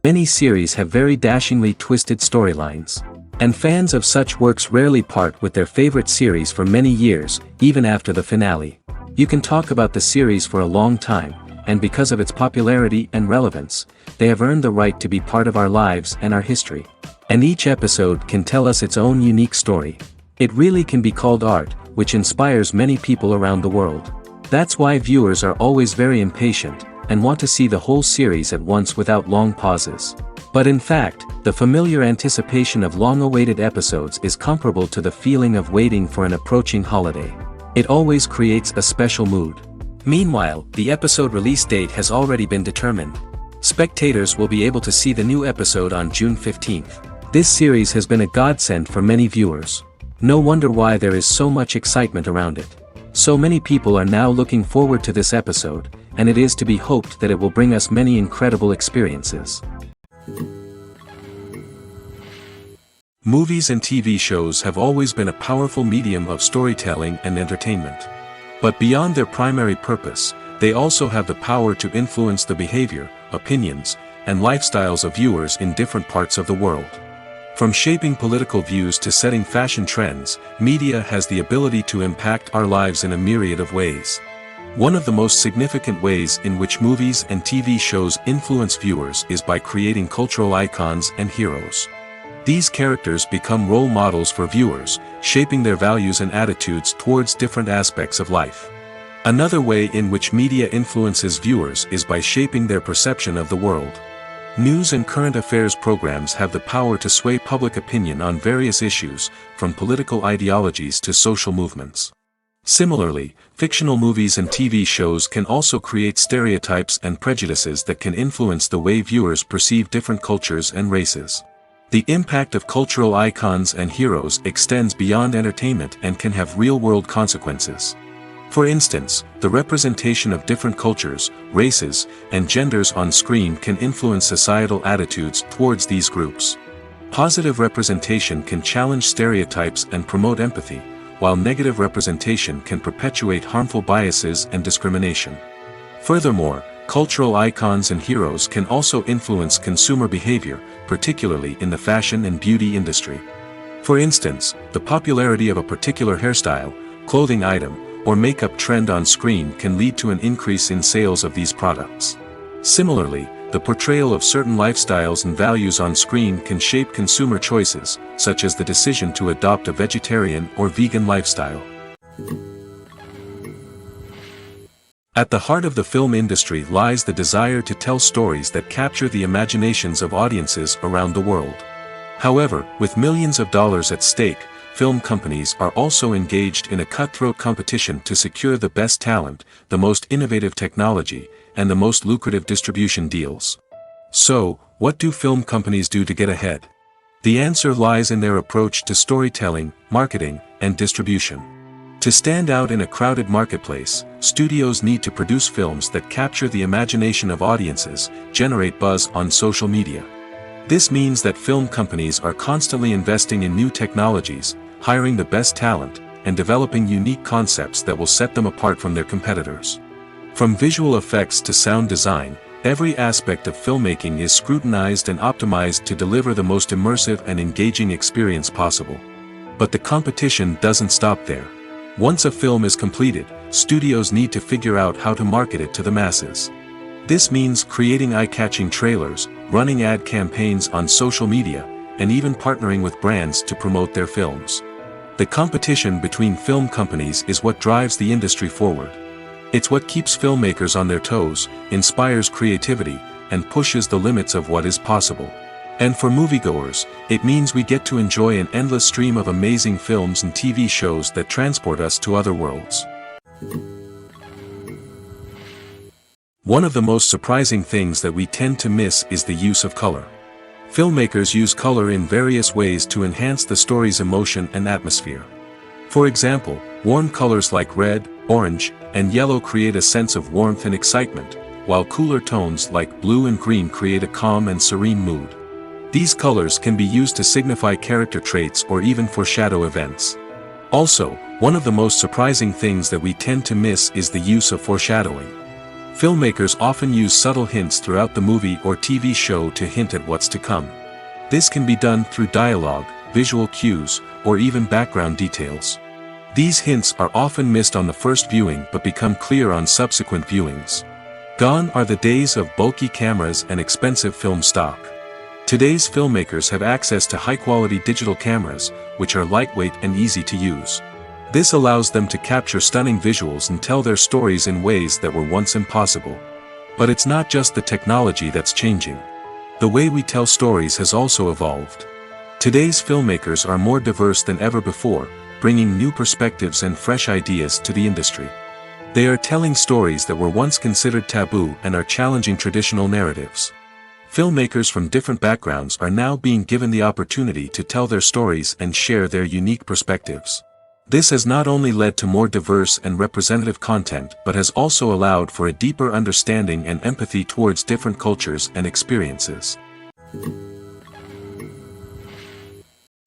Many series have very dashingly twisted storylines. And fans of such works rarely part with their favorite series for many years, even after the finale. You can talk about the series for a long time, and because of its popularity and relevance, they have earned the right to be part of our lives and our history. And each episode can tell us its own unique story. It really can be called art, which inspires many people around the world. That's why viewers are always very impatient, and want to see the whole series at once without long pauses. But in fact, the familiar anticipation of long-awaited episodes is comparable to the feeling of waiting for an approaching holiday. It always creates a special mood. Meanwhile, the episode release date has already been determined. Spectators will be able to see the new episode on June 15th. This series has been a godsend for many viewers. No wonder why there is so much excitement around it. So many people are now looking forward to this episode, and it is to be hoped that it will bring us many incredible experiences. Movies and TV shows have always been a powerful medium of storytelling and entertainment. But beyond their primary purpose, they also have the power to influence the behavior, opinions, and lifestyles of viewers in different parts of the world. From shaping political views to setting fashion trends, media has the ability to impact our lives in a myriad of ways. One of the most significant ways in which movies and TV shows influence viewers is by creating cultural icons and heroes. These characters become role models for viewers, shaping their values and attitudes towards different aspects of life. Another way in which media influences viewers is by shaping their perception of the world. News and current affairs programs have the power to sway public opinion on various issues, from political ideologies to social movements. Similarly, fictional movies and TV shows can also create stereotypes and prejudices that can influence the way viewers perceive different cultures and races. The impact of cultural icons and heroes extends beyond entertainment and can have real-world consequences. For instance, the representation of different cultures, races, and genders on screen can influence societal attitudes towards these groups. Positive representation can challenge stereotypes and promote empathy, while negative representation can perpetuate harmful biases and discrimination. Furthermore, cultural icons and heroes can also influence consumer behavior, particularly in the fashion and beauty industry. For instance, the popularity of a particular hairstyle, clothing item, or makeup trend on screen can lead to an increase in sales of these products. Similarly, the portrayal of certain lifestyles and values on screen can shape consumer choices, such as the decision to adopt a vegetarian or vegan lifestyle. At the heart of the film industry lies the desire to tell stories that capture the imaginations of audiences around the world. However, with millions of dollars at stake, film companies are also engaged in a cutthroat competition to secure the best talent, the most innovative technology, and the most lucrative distribution deals. So, what do film companies do to get ahead? The answer lies in their approach to storytelling, marketing, and distribution. To stand out in a crowded marketplace, studios need to produce films that capture the imagination of audiences, generate buzz on social media. This means that film companies are constantly investing in new technologies, hiring the best talent, and developing unique concepts that will set them apart from their competitors. From visual effects to sound design, every aspect of filmmaking is scrutinized and optimized to deliver the most immersive and engaging experience possible. But the competition doesn't stop there. Once a film is completed, studios need to figure out how to market it to the masses. This means creating eye-catching trailers, running ad campaigns on social media, and even partnering with brands to promote their films. The competition between film companies is what drives the industry forward. It's what keeps filmmakers on their toes, inspires creativity, and pushes the limits of what is possible. And for moviegoers, it means we get to enjoy an endless stream of amazing films and TV shows that transport us to other worlds. One of the most surprising things that we tend to miss is the use of color. Filmmakers use color in various ways to enhance the story's emotion and atmosphere. For example, warm colors like red, orange, and yellow create a sense of warmth and excitement, while cooler tones like blue and green create a calm and serene mood. These colors can be used to signify character traits or even foreshadow events. Also, one of the most surprising things that we tend to miss is the use of foreshadowing. Filmmakers often use subtle hints throughout the movie or TV show to hint at what's to come. This can be done through dialogue, visual cues, or even background details. These hints are often missed on the first viewing but become clear on subsequent viewings. Gone are the days of bulky cameras and expensive film stock. Today's filmmakers have access to high-quality digital cameras, which are lightweight and easy to use. This allows them to capture stunning visuals and tell their stories in ways that were once impossible. But it's not just the technology that's changing. The way we tell stories has also evolved. Today's filmmakers are more diverse than ever before, bringing new perspectives and fresh ideas to the industry. They are telling stories that were once considered taboo and are challenging traditional narratives. Filmmakers from different backgrounds are now being given the opportunity to tell their stories and share their unique perspectives. This has not only led to more diverse and representative content but has also allowed for a deeper understanding and empathy towards different cultures and experiences.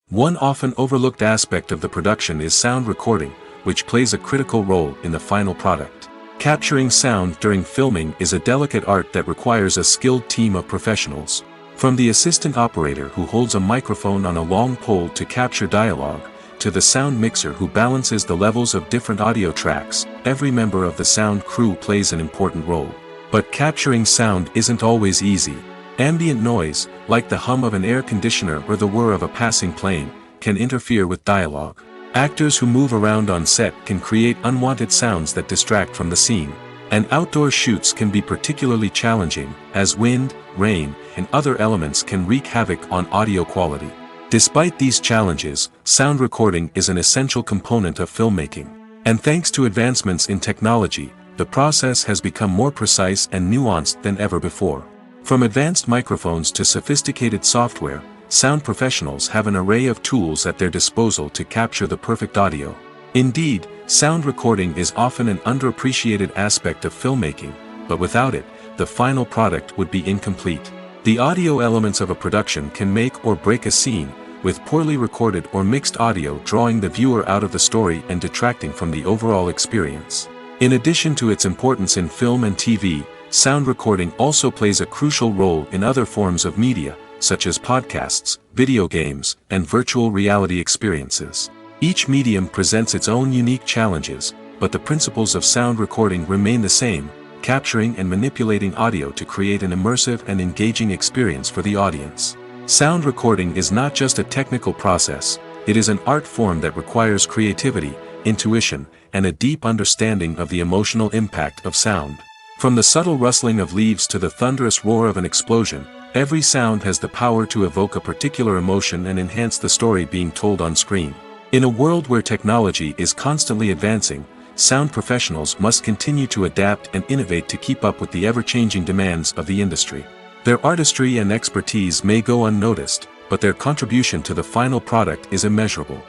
One often overlooked aspect of the production is sound recording, which plays a critical role in the final product. Capturing sound during filming is a delicate art that requires a skilled team of professionals. From the assistant operator who holds a microphone on a long pole to capture dialogue, to the sound mixer who balances the levels of different audio tracks, every member of the sound crew plays an important role. But capturing sound isn't always easy. Ambient noise, like the hum of an air conditioner or the whir of a passing plane, can interfere with dialogue. Actors who move around on set can create unwanted sounds that distract from the scene. And outdoor shoots can be particularly challenging, as wind, rain, and other elements can wreak havoc on audio quality. Despite these challenges, sound recording is an essential component of filmmaking. And thanks to advancements in technology, the process has become more precise and nuanced than ever before. From advanced microphones to sophisticated software, sound professionals have an array of tools at their disposal to capture the perfect audio. Indeed, sound recording is often an underappreciated aspect of filmmaking, but without it, the final product would be incomplete. The audio elements of a production can make or break a scene, with poorly recorded or mixed audio drawing the viewer out of the story and detracting from the overall experience. In addition to its importance in film and TV, sound recording also plays a crucial role in other forms of media, such as podcasts, video games, and virtual reality experiences. Each medium presents its own unique challenges, but the principles of sound recording remain the same: capturing and manipulating audio to create an immersive and engaging experience for the audience. Sound recording is not just a technical process, it is an art form that requires creativity, intuition, and a deep understanding of the emotional impact of sound. From the subtle rustling of leaves to the thunderous roar of an explosion, every sound has the power to evoke a particular emotion and enhance the story being told on screen. In a world where technology is constantly advancing, sound professionals must continue to adapt and innovate to keep up with the ever-changing demands of the industry. Their artistry and expertise may go unnoticed, but their contribution to the final product is immeasurable.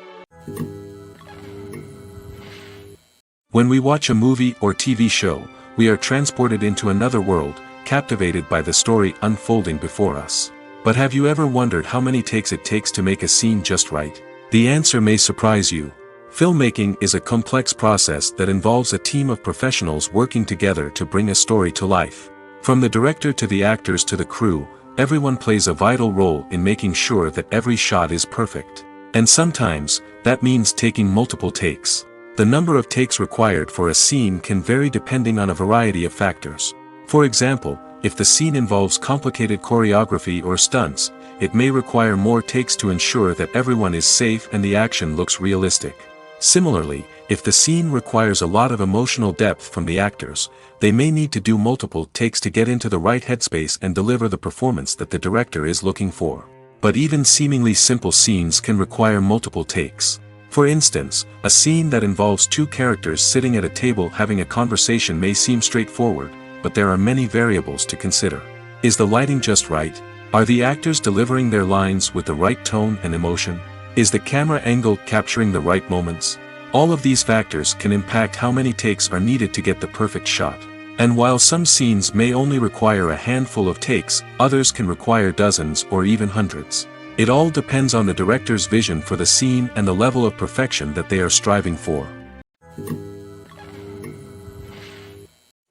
When we watch a movie or TV show, we are transported into another world, captivated by the story unfolding before us. But have you ever wondered how many takes it takes to make a scene just right? The answer may surprise you. Filmmaking is a complex process that involves a team of professionals working together to bring a story to life. From the director to the actors to the crew, everyone plays a vital role in making sure that every shot is perfect. And sometimes, that means taking multiple takes. The number of takes required for a scene can vary depending on a variety of factors. For example, if the scene involves complicated choreography or stunts, it may require more takes to ensure that everyone is safe and the action looks realistic. Similarly, if the scene requires a lot of emotional depth from the actors, they may need to do multiple takes to get into the right headspace and deliver the performance that the director is looking for. But even seemingly simple scenes can require multiple takes. For instance, a scene that involves two characters sitting at a table having a conversation may seem straightforward, but there are many variables to consider. Is the lighting just right? Are the actors delivering their lines with the right tone and emotion? Is the camera angle capturing the right moments? All of these factors can impact how many takes are needed to get the perfect shot. And while some scenes may only require a handful of takes, others can require dozens or even hundreds. It all depends on the director's vision for the scene and the level of perfection that they are striving for.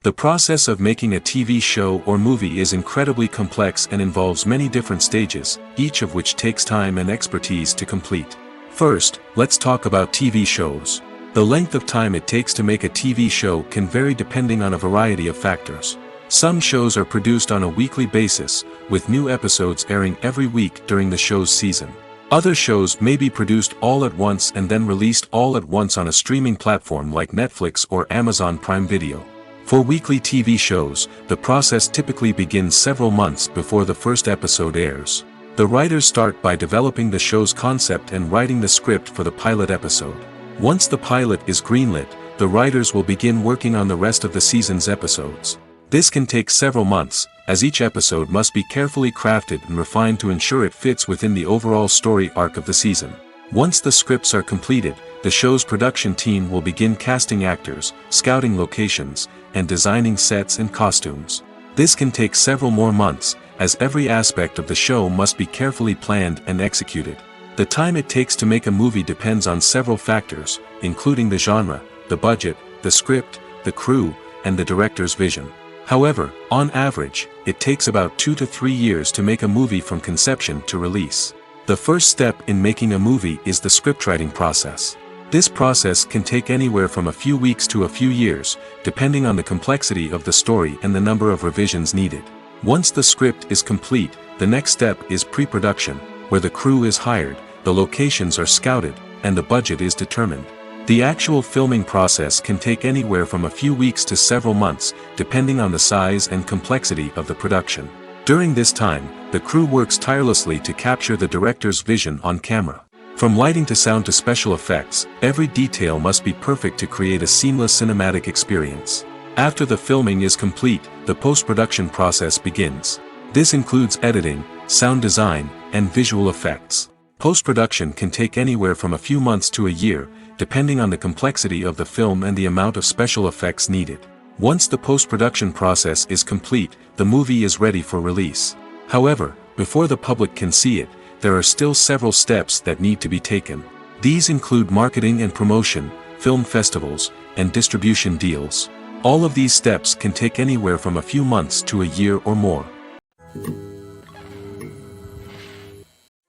The process of making a TV show or movie is incredibly complex and involves many different stages, each of which takes time and expertise to complete. First, let's talk about TV shows. The length of time it takes to make a TV show can vary depending on a variety of factors. Some shows are produced on a weekly basis, with new episodes airing every week during the show's season. Other shows may be produced all at once and then released all at once on a streaming platform like Netflix or Amazon Prime Video. For weekly TV shows, the process typically begins several months before the first episode airs. The writers start by developing the show's concept and writing the script for the pilot episode. Once the pilot is greenlit, the writers will begin working on the rest of the season's episodes. This can take several months, as each episode must be carefully crafted and refined to ensure it fits within the overall story arc of the season. Once the scripts are completed, the show's production team will begin casting actors, scouting locations, and designing sets and costumes. This can take several more months, as every aspect of the show must be carefully planned and executed. The time it takes to make a movie depends on several factors, including the genre, the budget, the script, the crew, and the director's vision. However, on average, it takes about 2 to 3 years to make a movie from conception to release. The first step in making a movie is the scriptwriting process. This process can take anywhere from a few weeks to a few years, depending on the complexity of the story and the number of revisions needed. Once the script is complete, the next step is pre-production, where the crew is hired, the locations are scouted, and the budget is determined. The actual filming process can take anywhere from a few weeks to several months, depending on the size and complexity of the production. During this time, the crew works tirelessly to capture the director's vision on camera. From lighting to sound to special effects, every detail must be perfect to create a seamless cinematic experience. After the filming is complete, the post-production process begins. This includes editing, sound design, and visual effects. Post-production can take anywhere from a few months to a year, depending on the complexity of the film and the amount of special effects needed. Once the post-production process is complete, the movie is ready for release. However, before the public can see it, there are still several steps that need to be taken. These include marketing and promotion, film festivals, and distribution deals. All of these steps can take anywhere from a few months to a year or more.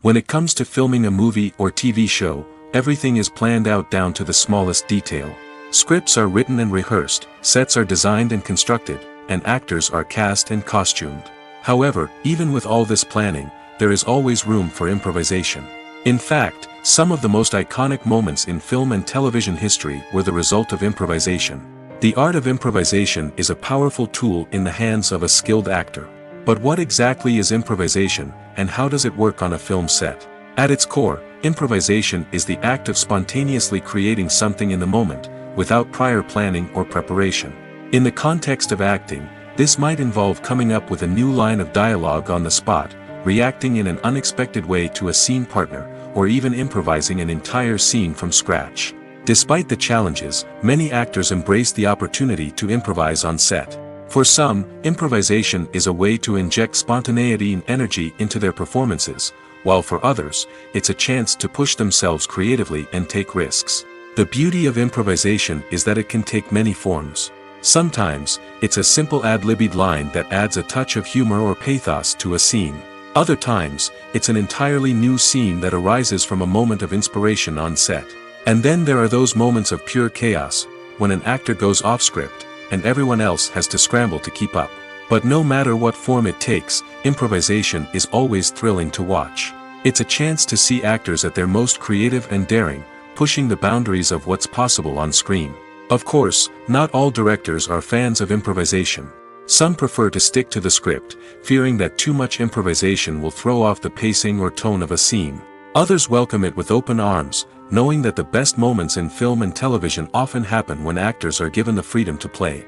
When it comes to filming a movie or TV show, everything is planned out down to the smallest detail. Scripts are written and rehearsed, sets are designed and constructed, and actors are cast and costumed. However, even with all this planning, there is always room for improvisation. In fact, some of the most iconic moments in film and television history were the result of improvisation. The art of improvisation is a powerful tool in the hands of a skilled actor. But what exactly is improvisation, and how does it work on a film set? At its core, improvisation is the act of spontaneously creating something in the moment, without prior planning or preparation. In the context of acting, this might involve coming up with a new line of dialogue on the spot, reacting in an unexpected way to a scene partner, or even improvising an entire scene from scratch. Despite the challenges, many actors embrace the opportunity to improvise on set. For some, improvisation is a way to inject spontaneity and energy into their performances, while for others, it's a chance to push themselves creatively and take risks. The beauty of improvisation is that it can take many forms. Sometimes, it's a simple ad-libbed line that adds a touch of humor or pathos to a scene. Other times, it's an entirely new scene that arises from a moment of inspiration on set. And then there are those moments of pure chaos, when an actor goes off script, and everyone else has to scramble to keep up. But no matter what form it takes, improvisation is always thrilling to watch. It's a chance to see actors at their most creative and daring, pushing the boundaries of what's possible on screen. Of course, not all directors are fans of improvisation. Some prefer to stick to the script, fearing that too much improvisation will throw off the pacing or tone of a scene. Others welcome it with open arms, knowing that the best moments in film and television often happen when actors are given the freedom to play.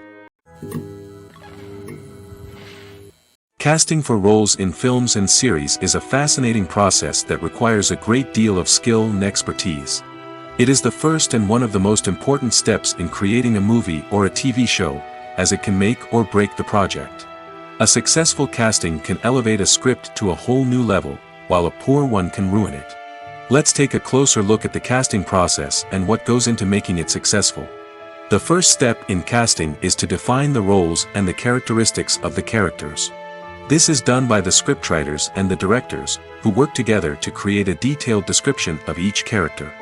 Casting for roles in films and series is a fascinating process that requires a great deal of skill and expertise. It is the first and one of the most important steps in creating a movie or a TV show, as it can make or break the project. A successful casting can elevate a script to a whole new level, while a poor one can ruin it. Let's take a closer look at the casting process and what goes into making it successful. The first step in casting is to define the roles and the characteristics of the characters. This is done by the scriptwriters and the directors, who work together to create a detailed description of each character.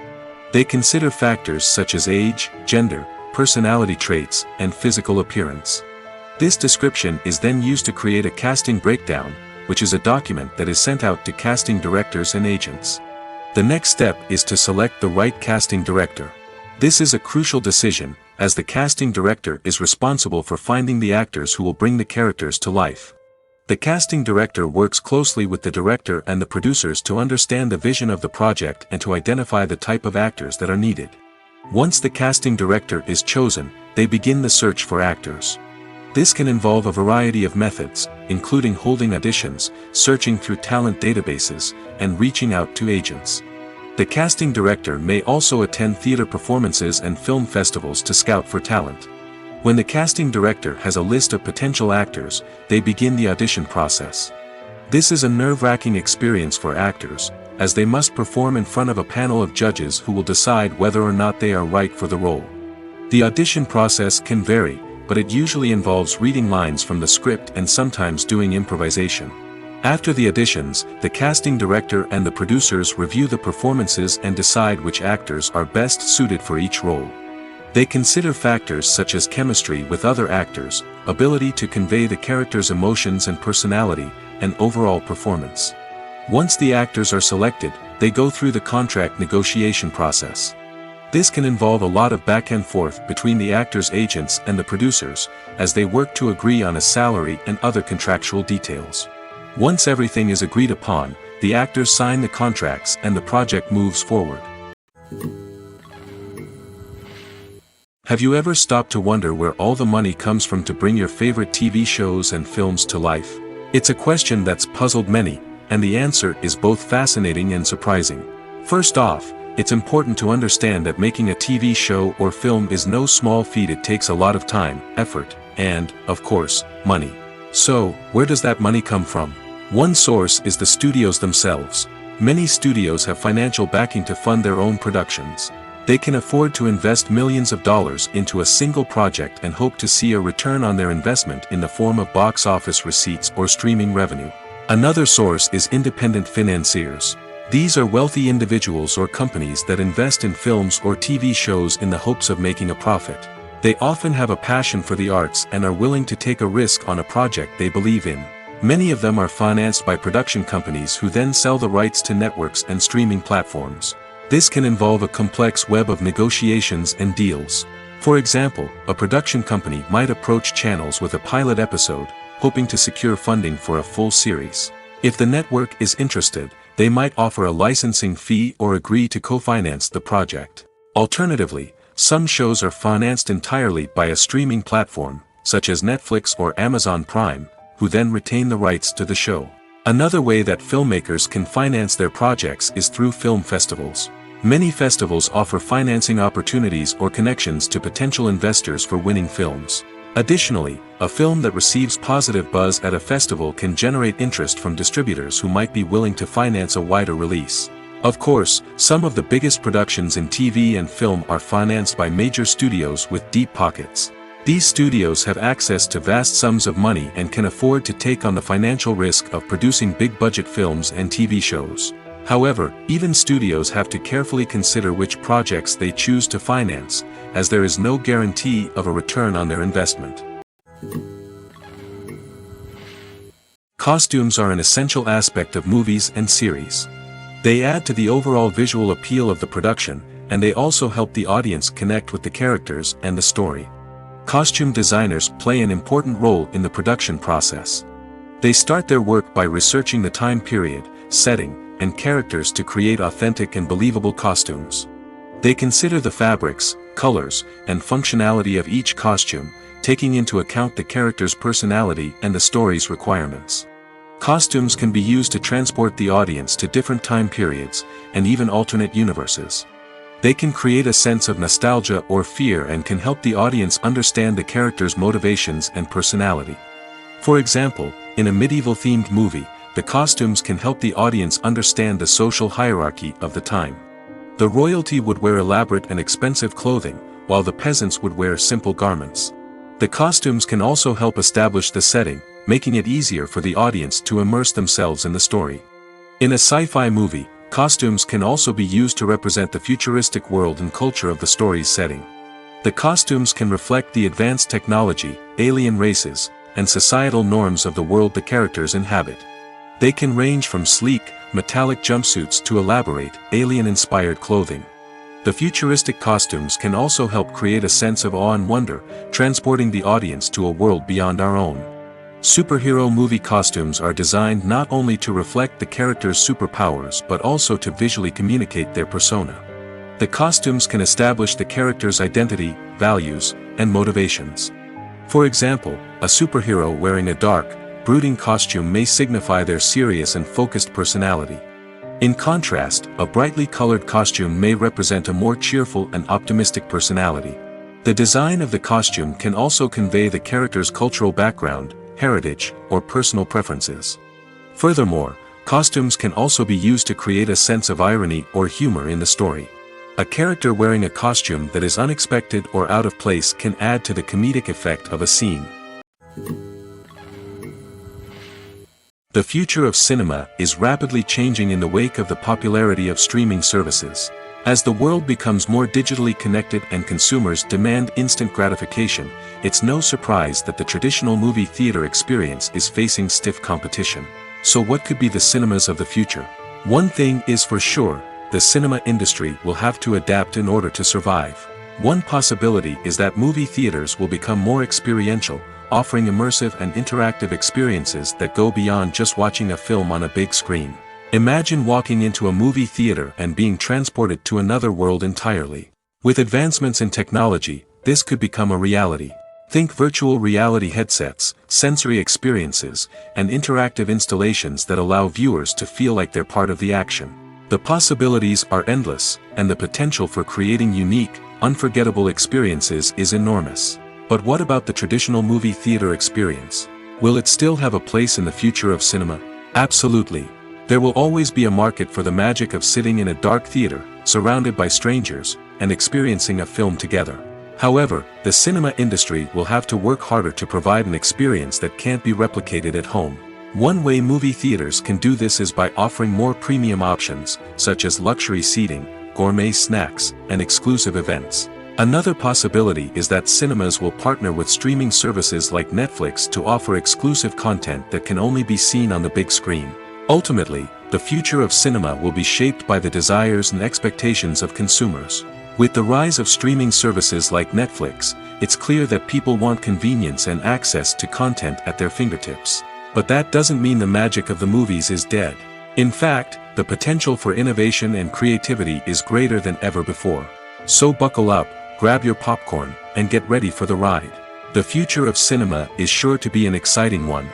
They consider factors such as age, gender, personality traits, and physical appearance. This description is then used to create a casting breakdown, which is a document that is sent out to casting directors and agents. The next step is to select the right casting director. This is a crucial decision, as the casting director is responsible for finding the actors who will bring the characters to life. The casting director works closely with the director and the producers to understand the vision of the project and to identify the type of actors that are needed. Once the casting director is chosen, they begin the search for actors. This can involve a variety of methods, including holding auditions, searching through talent databases, and reaching out to agents. The casting director may also attend theater performances and film festivals to scout for talent. When the casting director has a list of potential actors, they begin the audition process. This is a nerve-wracking experience for actors, as they must perform in front of a panel of judges who will decide whether or not they are right for the role. The audition process can vary, but it usually involves reading lines from the script and sometimes doing improvisation. After the auditions, the casting director and the producers review the performances and decide which actors are best suited for each role. They consider factors such as chemistry with other actors, ability to convey the character's emotions and personality, and overall performance. Once the actors are selected, they go through the contract negotiation process. This can involve a lot of back and forth between the actors' agents and the producers, as they work to agree on a salary and other contractual details. Once everything is agreed upon, the actors sign the contracts and the project moves forward. Have you ever stopped to wonder where all the money comes from to bring your favorite TV shows and films to life? It's a question that's puzzled many, and the answer is both fascinating and surprising. First off, it's important to understand that making a TV show or film is no small feat. It takes a lot of time, effort, and, of course, money. So, where does that money come from? One source is the studios themselves. Many studios have financial backing to fund their own productions. They can afford to invest millions of dollars into a single project and hope to see a return on their investment in the form of box office receipts or streaming revenue. Another source is independent financiers. These are wealthy individuals or companies that invest in films or TV shows in the hopes of making a profit. They often have a passion for the arts and are willing to take a risk on a project they believe in. Many of them are financed by production companies who then sell the rights to networks and streaming platforms. This can involve a complex web of negotiations and deals. For example, a production company might approach channels with a pilot episode, hoping to secure funding for a full series. If the network is interested, they might offer a licensing fee or agree to co-finance the project. Alternatively, some shows are financed entirely by a streaming platform, such as Netflix or Amazon Prime, who then retain the rights to the show. Another way that filmmakers can finance their projects is through film festivals. Many festivals offer financing opportunities or connections to potential investors for winning films. Additionally, a film that receives positive buzz at a festival can generate interest from distributors who might be willing to finance a wider release. Of course, some of the biggest productions in TV and film are financed by major studios with deep pockets. These studios have access to vast sums of money and can afford to take on the financial risk of producing big-budget films and TV shows. However, even studios have to carefully consider which projects they choose to finance, as there is no guarantee of a return on their investment. Costumes are an essential aspect of movies and series. They add to the overall visual appeal of the production, and they also help the audience connect with the characters and the story. Costume designers play an important role in the production process. They start their work by researching the time period, setting, and characters to create authentic and believable costumes. They consider the fabrics, colors, and functionality of each costume, taking into account the character's personality and the story's requirements. Costumes can be used to transport the audience to different time periods, and even alternate universes. They can create a sense of nostalgia or fear and can help the audience understand the character's motivations and personality. For example, in a medieval-themed movie, the costumes can help the audience understand the social hierarchy of the time. The royalty would wear elaborate and expensive clothing, while the peasants would wear simple garments. The costumes can also help establish the setting, making it easier for the audience to immerse themselves in the story. In a sci-fi movie, costumes can also be used to represent the futuristic world and culture of the story's setting. The costumes can reflect the advanced technology, alien races, and societal norms of the world the characters inhabit. They can range from sleek, metallic jumpsuits to elaborate, alien-inspired clothing. The futuristic costumes can also help create a sense of awe and wonder, transporting the audience to a world beyond our own. Superhero movie costumes are designed not only to reflect the character's superpowers but also to visually communicate their persona. The costumes can establish the character's identity, values, and motivations. For example, a superhero wearing a dark, brooding costume may signify their serious and focused personality. In contrast, a brightly colored costume may represent a more cheerful and optimistic personality. The design of the costume can also convey the character's cultural background, heritage, or personal preferences. Furthermore, costumes can also be used to create a sense of irony or humor in the story. A character wearing a costume that is unexpected or out of place can add to the comedic effect of a scene. The future of cinema is rapidly changing in the wake of the popularity of streaming services. As the world becomes more digitally connected and consumers demand instant gratification, it's no surprise that the traditional movie theater experience is facing stiff competition. So what could be the cinemas of the future? One thing is for sure, the cinema industry will have to adapt in order to survive. One possibility is that movie theaters will become more experiential, offering immersive and interactive experiences that go beyond just watching a film on a big screen. Imagine walking into a movie theater and being transported to another world entirely. With advancements in technology, this could become a reality. Think virtual reality headsets, sensory experiences, and interactive installations that allow viewers to feel like they're part of the action. The possibilities are endless, and the potential for creating unique, unforgettable experiences is enormous. But what about the traditional movie theater experience? Will it still have a place in the future of cinema? Absolutely. There will always be a market for the magic of sitting in a dark theater, surrounded by strangers, and experiencing a film together. However, the cinema industry will have to work harder to provide an experience that can't be replicated at home. One way movie theaters can do this is by offering more premium options, such as luxury seating, gourmet snacks, and exclusive events. Another possibility is that cinemas will partner with streaming services like Netflix to offer exclusive content that can only be seen on the big screen. Ultimately, the future of cinema will be shaped by the desires and expectations of consumers. With the rise of streaming services like Netflix, it's clear that people want convenience and access to content at their fingertips. But that doesn't mean the magic of the movies is dead. In fact, the potential for innovation and creativity is greater than ever before. So buckle up, grab your popcorn, and get ready for the ride. The future of cinema is sure to be an exciting one.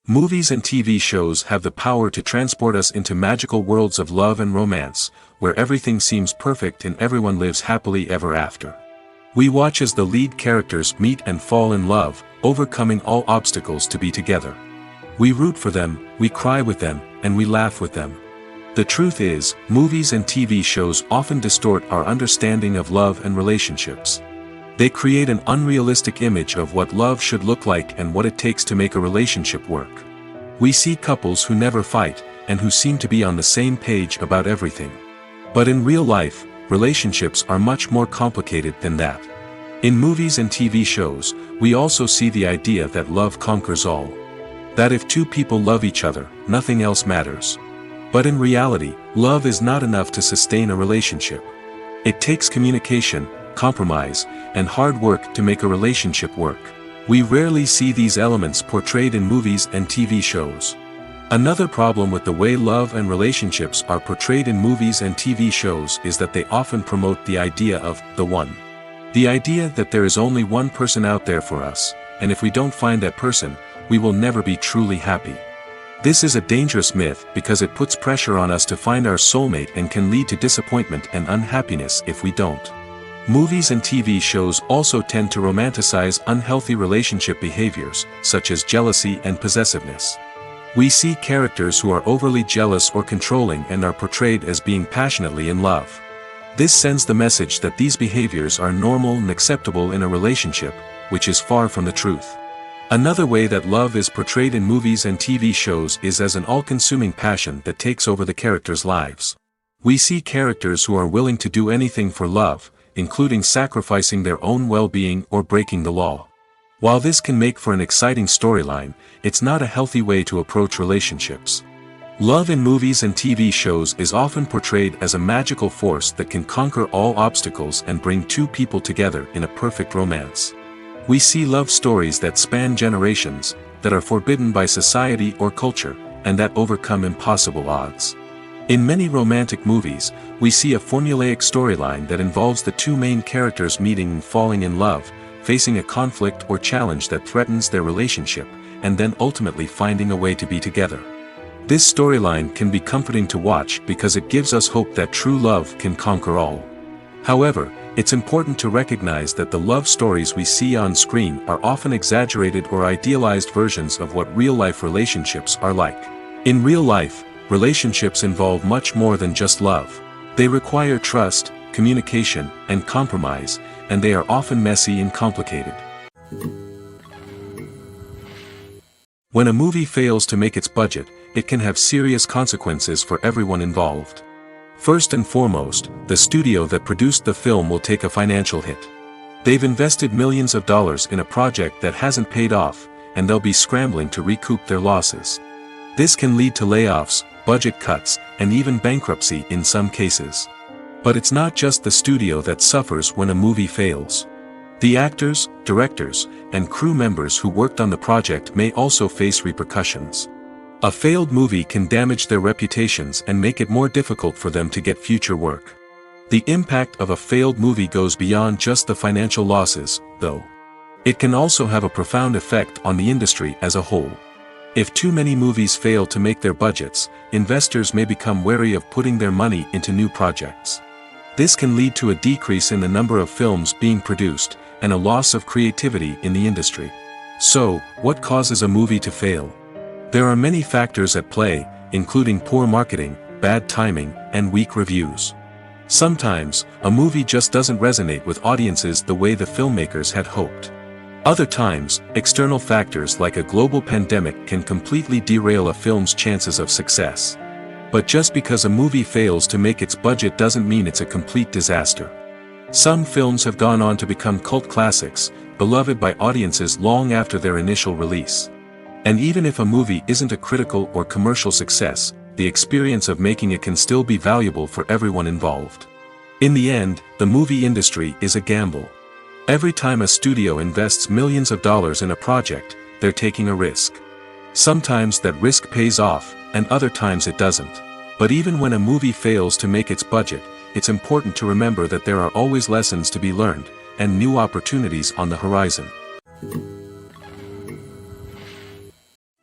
Movies and TV shows have the power to transport us into magical worlds of love and romance, where everything seems perfect and everyone lives happily ever after. We watch as the lead characters meet and fall in love, overcoming all obstacles to be together. We root for them, we cry with them, and we laugh with them. The truth is, movies and TV shows often distort our understanding of love and relationships. They create an unrealistic image of what love should look like and what it takes to make a relationship work. We see couples who never fight, and who seem to be on the same page about everything. But in real life, relationships are much more complicated than that. In movies and TV shows, we also see the idea that love conquers all. That if two people love each other, nothing else matters. But in reality, love is not enough to sustain a relationship. It takes communication, compromise, and hard work to make a relationship work. We rarely see these elements portrayed in movies and TV shows. Another problem with the way love and relationships are portrayed in movies and TV shows is that they often promote the idea of the one. The idea that there is only one person out there for us, and if we don't find that person, we will never be truly happy. This is a dangerous myth because it puts pressure on us to find our soulmate and can lead to disappointment and unhappiness if we don't. Movies and TV shows also tend to romanticize unhealthy relationship behaviors, such as jealousy and possessiveness. We see characters who are overly jealous or controlling and are portrayed as being passionately in love. This sends the message that these behaviors are normal and acceptable in a relationship, which is far from the truth. Another way that love is portrayed in movies and TV shows is as an all-consuming passion that takes over the characters' lives. We see characters who are willing to do anything for love, including sacrificing their own well-being or breaking the law. While this can make for an exciting storyline, it's not a healthy way to approach relationships. Love in movies and TV shows is often portrayed as a magical force that can conquer all obstacles and bring two people together in a perfect romance. We see love stories that span generations, that are forbidden by society or culture, and that overcome impossible odds. In many romantic movies, we see a formulaic storyline that involves the two main characters meeting and falling in love, facing a conflict or challenge that threatens their relationship, and then ultimately finding a way to be together. This storyline can be comforting to watch because it gives us hope that true love can conquer all. However, it's important to recognize that the love stories we see on screen are often exaggerated or idealized versions of what real-life relationships are like. In real life, relationships involve much more than just love. They require trust, communication, and compromise, and they are often messy and complicated. When a movie fails to make its budget, it can have serious consequences for everyone involved. First and foremost, the studio that produced the film will take a financial hit. They've invested millions of dollars in a project that hasn't paid off, and they'll be scrambling to recoup their losses. This can lead to layoffs, budget cuts, and even bankruptcy in some cases. But it's not just the studio that suffers when a movie fails. The actors, directors, and crew members who worked on the project may also face repercussions. A failed movie can damage their reputations and make it more difficult for them to get future work. The impact of a failed movie goes beyond just the financial losses, though. It can also have a profound effect on the industry as a whole. If too many movies fail to make their budgets, investors may become wary of putting their money into new projects. This can lead to a decrease in the number of films being produced, and a loss of creativity in the industry. So, what causes a movie to fail? There are many factors at play, including poor marketing, bad timing, and weak reviews. Sometimes, a movie just doesn't resonate with audiences the way the filmmakers had hoped. Other times, external factors like a global pandemic can completely derail a film's chances of success. But just because a movie fails to make its budget doesn't mean it's a complete disaster. Some films have gone on to become cult classics, beloved by audiences long after their initial release. And even if a movie isn't a critical or commercial success, the experience of making it can still be valuable for everyone involved. In the end, the movie industry is a gamble. Every time a studio invests millions of dollars in a project, they're taking a risk. Sometimes that risk pays off, and other times it doesn't. But even when a movie fails to make its budget, it's important to remember that there are always lessons to be learned, and new opportunities on the horizon.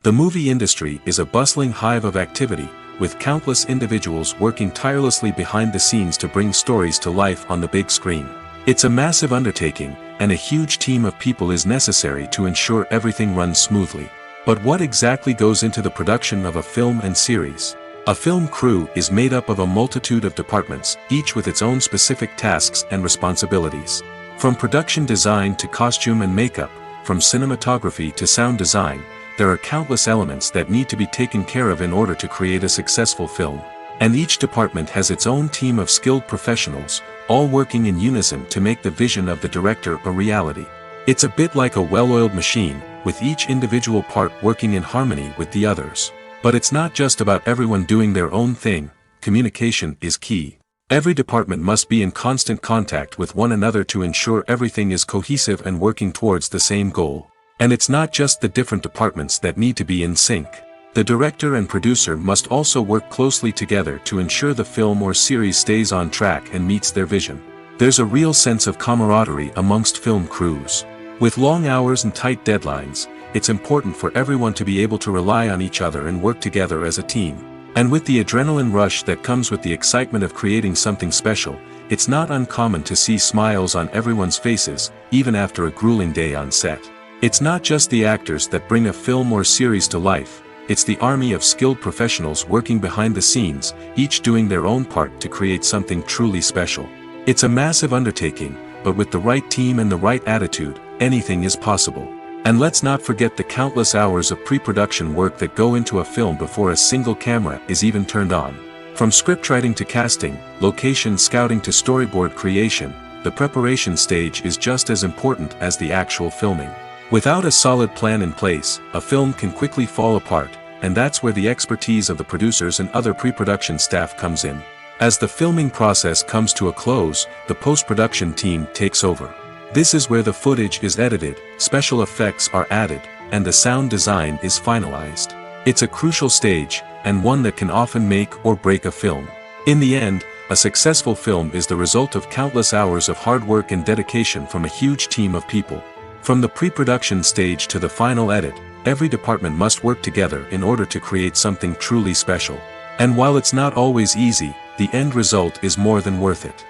The movie industry is a bustling hive of activity, with countless individuals working tirelessly behind the scenes to bring stories to life on the big screen. It's a massive undertaking, and a huge team of people is necessary to ensure everything runs smoothly. But what exactly goes into the production of a film and series? A film crew is made up of a multitude of departments, each with its own specific tasks and responsibilities. From production design to costume and makeup, from cinematography to sound design, there are countless elements that need to be taken care of in order to create a successful film. And each department has its own team of skilled professionals, all working in unison to make the vision of the director a reality. It's a bit like a well-oiled machine, with each individual part working in harmony with the others. But it's not just about everyone doing their own thing. Communication is key. Every department must be in constant contact with one another to ensure everything is cohesive and working towards the same goal. And it's not just the different departments that need to be in sync. The director and producer must also work closely together to ensure the film or series stays on track and meets their vision. There's a real sense of camaraderie amongst film crews. With long hours and tight deadlines, it's important for everyone to be able to rely on each other and work together as a team. And with the adrenaline rush that comes with the excitement of creating something special, it's not uncommon to see smiles on everyone's faces, even after a grueling day on set. It's not just the actors that bring a film or series to life, it's the army of skilled professionals working behind the scenes, each doing their own part to create something truly special. It's a massive undertaking, but with the right team and the right attitude, anything is possible. And let's not forget the countless hours of pre-production work that go into a film before a single camera is even turned on. From scriptwriting to casting, location scouting to storyboard creation, the preparation stage is just as important as the actual filming. Without a solid plan in place, a film can quickly fall apart, and that's where the expertise of the producers and other pre-production staff comes in. As the filming process comes to a close, the post-production team takes over. This is where the footage is edited, special effects are added, and the sound design is finalized. It's a crucial stage, and one that can often make or break a film. In the end, a successful film is the result of countless hours of hard work and dedication from a huge team of people. From the pre-production stage to the final edit, every department must work together in order to create something truly special. And while it's not always easy, the end result is more than worth it.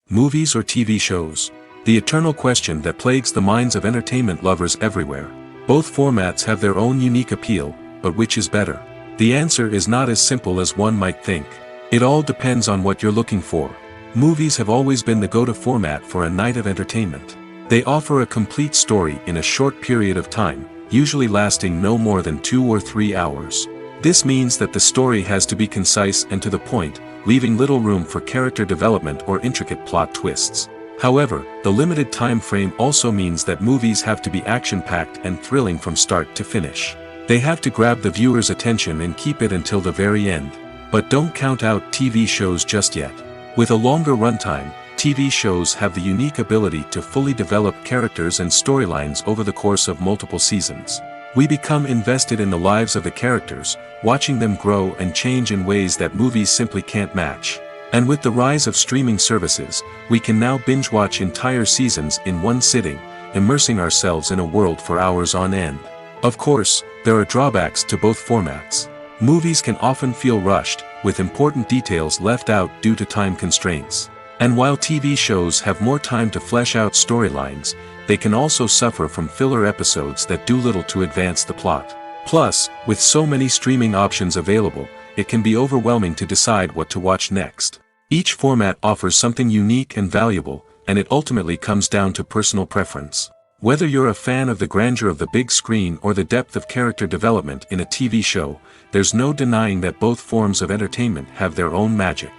Movies or TV shows? The eternal question that plagues the minds of entertainment lovers everywhere. Both formats have their own unique appeal, but which is better? The answer is not as simple as one might think. It all depends on what you're looking for. Movies have always been the go-to format for a night of entertainment. They offer a complete story in a short period of time, usually lasting no more than 2 or 3 hours. This means that the story has to be concise and to the point, leaving little room for character development or intricate plot twists. However, the limited time frame also means that movies have to be action-packed and thrilling from start to finish. They have to grab the viewer's attention and keep it until the very end. But don't count out TV shows just yet. With a longer runtime, TV shows have the unique ability to fully develop characters and storylines over the course of multiple seasons. We become invested in the lives of the characters, watching them grow and change in ways that movies simply can't match. And with the rise of streaming services, we can now binge-watch entire seasons in one sitting, immersing ourselves in a world for hours on end. Of course, there are drawbacks to both formats. Movies can often feel rushed, with important details left out due to time constraints. And while TV shows have more time to flesh out storylines, they can also suffer from filler episodes that do little to advance the plot. Plus, with so many streaming options available, it can be overwhelming to decide what to watch next. Each format offers something unique and valuable, and it ultimately comes down to personal preference. Whether you're a fan of the grandeur of the big screen or the depth of character development in a TV show, there's no denying that both forms of entertainment have their own magic.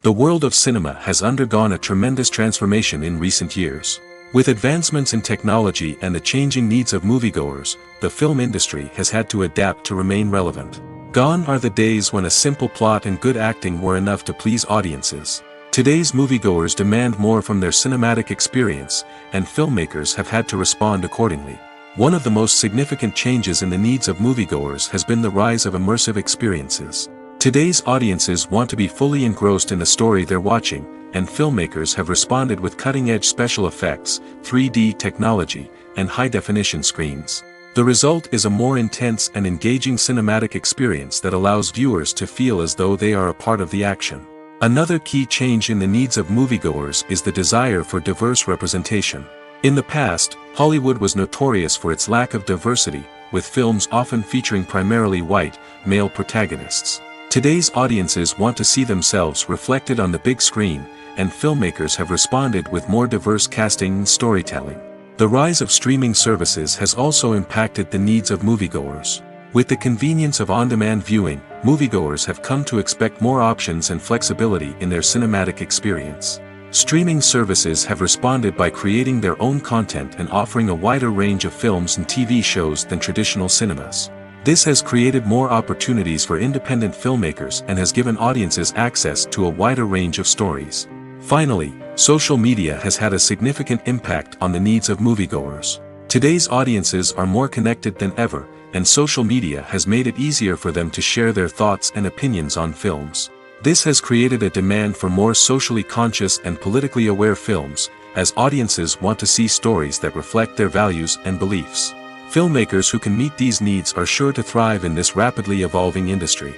The world of cinema has undergone a tremendous transformation in recent years. With advancements in technology and the changing needs of moviegoers, the film industry has had to adapt to remain relevant. Gone are the days when a simple plot and good acting were enough to please audiences. Today's moviegoers demand more from their cinematic experience, and filmmakers have had to respond accordingly. One of the most significant changes in the needs of moviegoers has been the rise of immersive experiences. Today's audiences want to be fully engrossed in the story they're watching, and filmmakers have responded with cutting-edge special effects, 3D technology, and high-definition screens. The result is a more intense and engaging cinematic experience that allows viewers to feel as though they are a part of the action. Another key change in the needs of moviegoers is the desire for diverse representation. In the past, Hollywood was notorious for its lack of diversity, with films often featuring primarily white, male protagonists. Today's audiences want to see themselves reflected on the big screen, and filmmakers have responded with more diverse casting and storytelling. The rise of streaming services has also impacted the needs of moviegoers. With the convenience of on-demand viewing, moviegoers have come to expect more options and flexibility in their cinematic experience. Streaming services have responded by creating their own content and offering a wider range of films and TV shows than traditional cinemas. This has created more opportunities for independent filmmakers and has given audiences access to a wider range of stories. Finally, social media has had a significant impact on the needs of moviegoers. Today's audiences are more connected than ever, and social media has made it easier for them to share their thoughts and opinions on films. This has created a demand for more socially conscious and politically aware films, as audiences want to see stories that reflect their values and beliefs. Filmmakers who can meet these needs are sure to thrive in this rapidly evolving industry.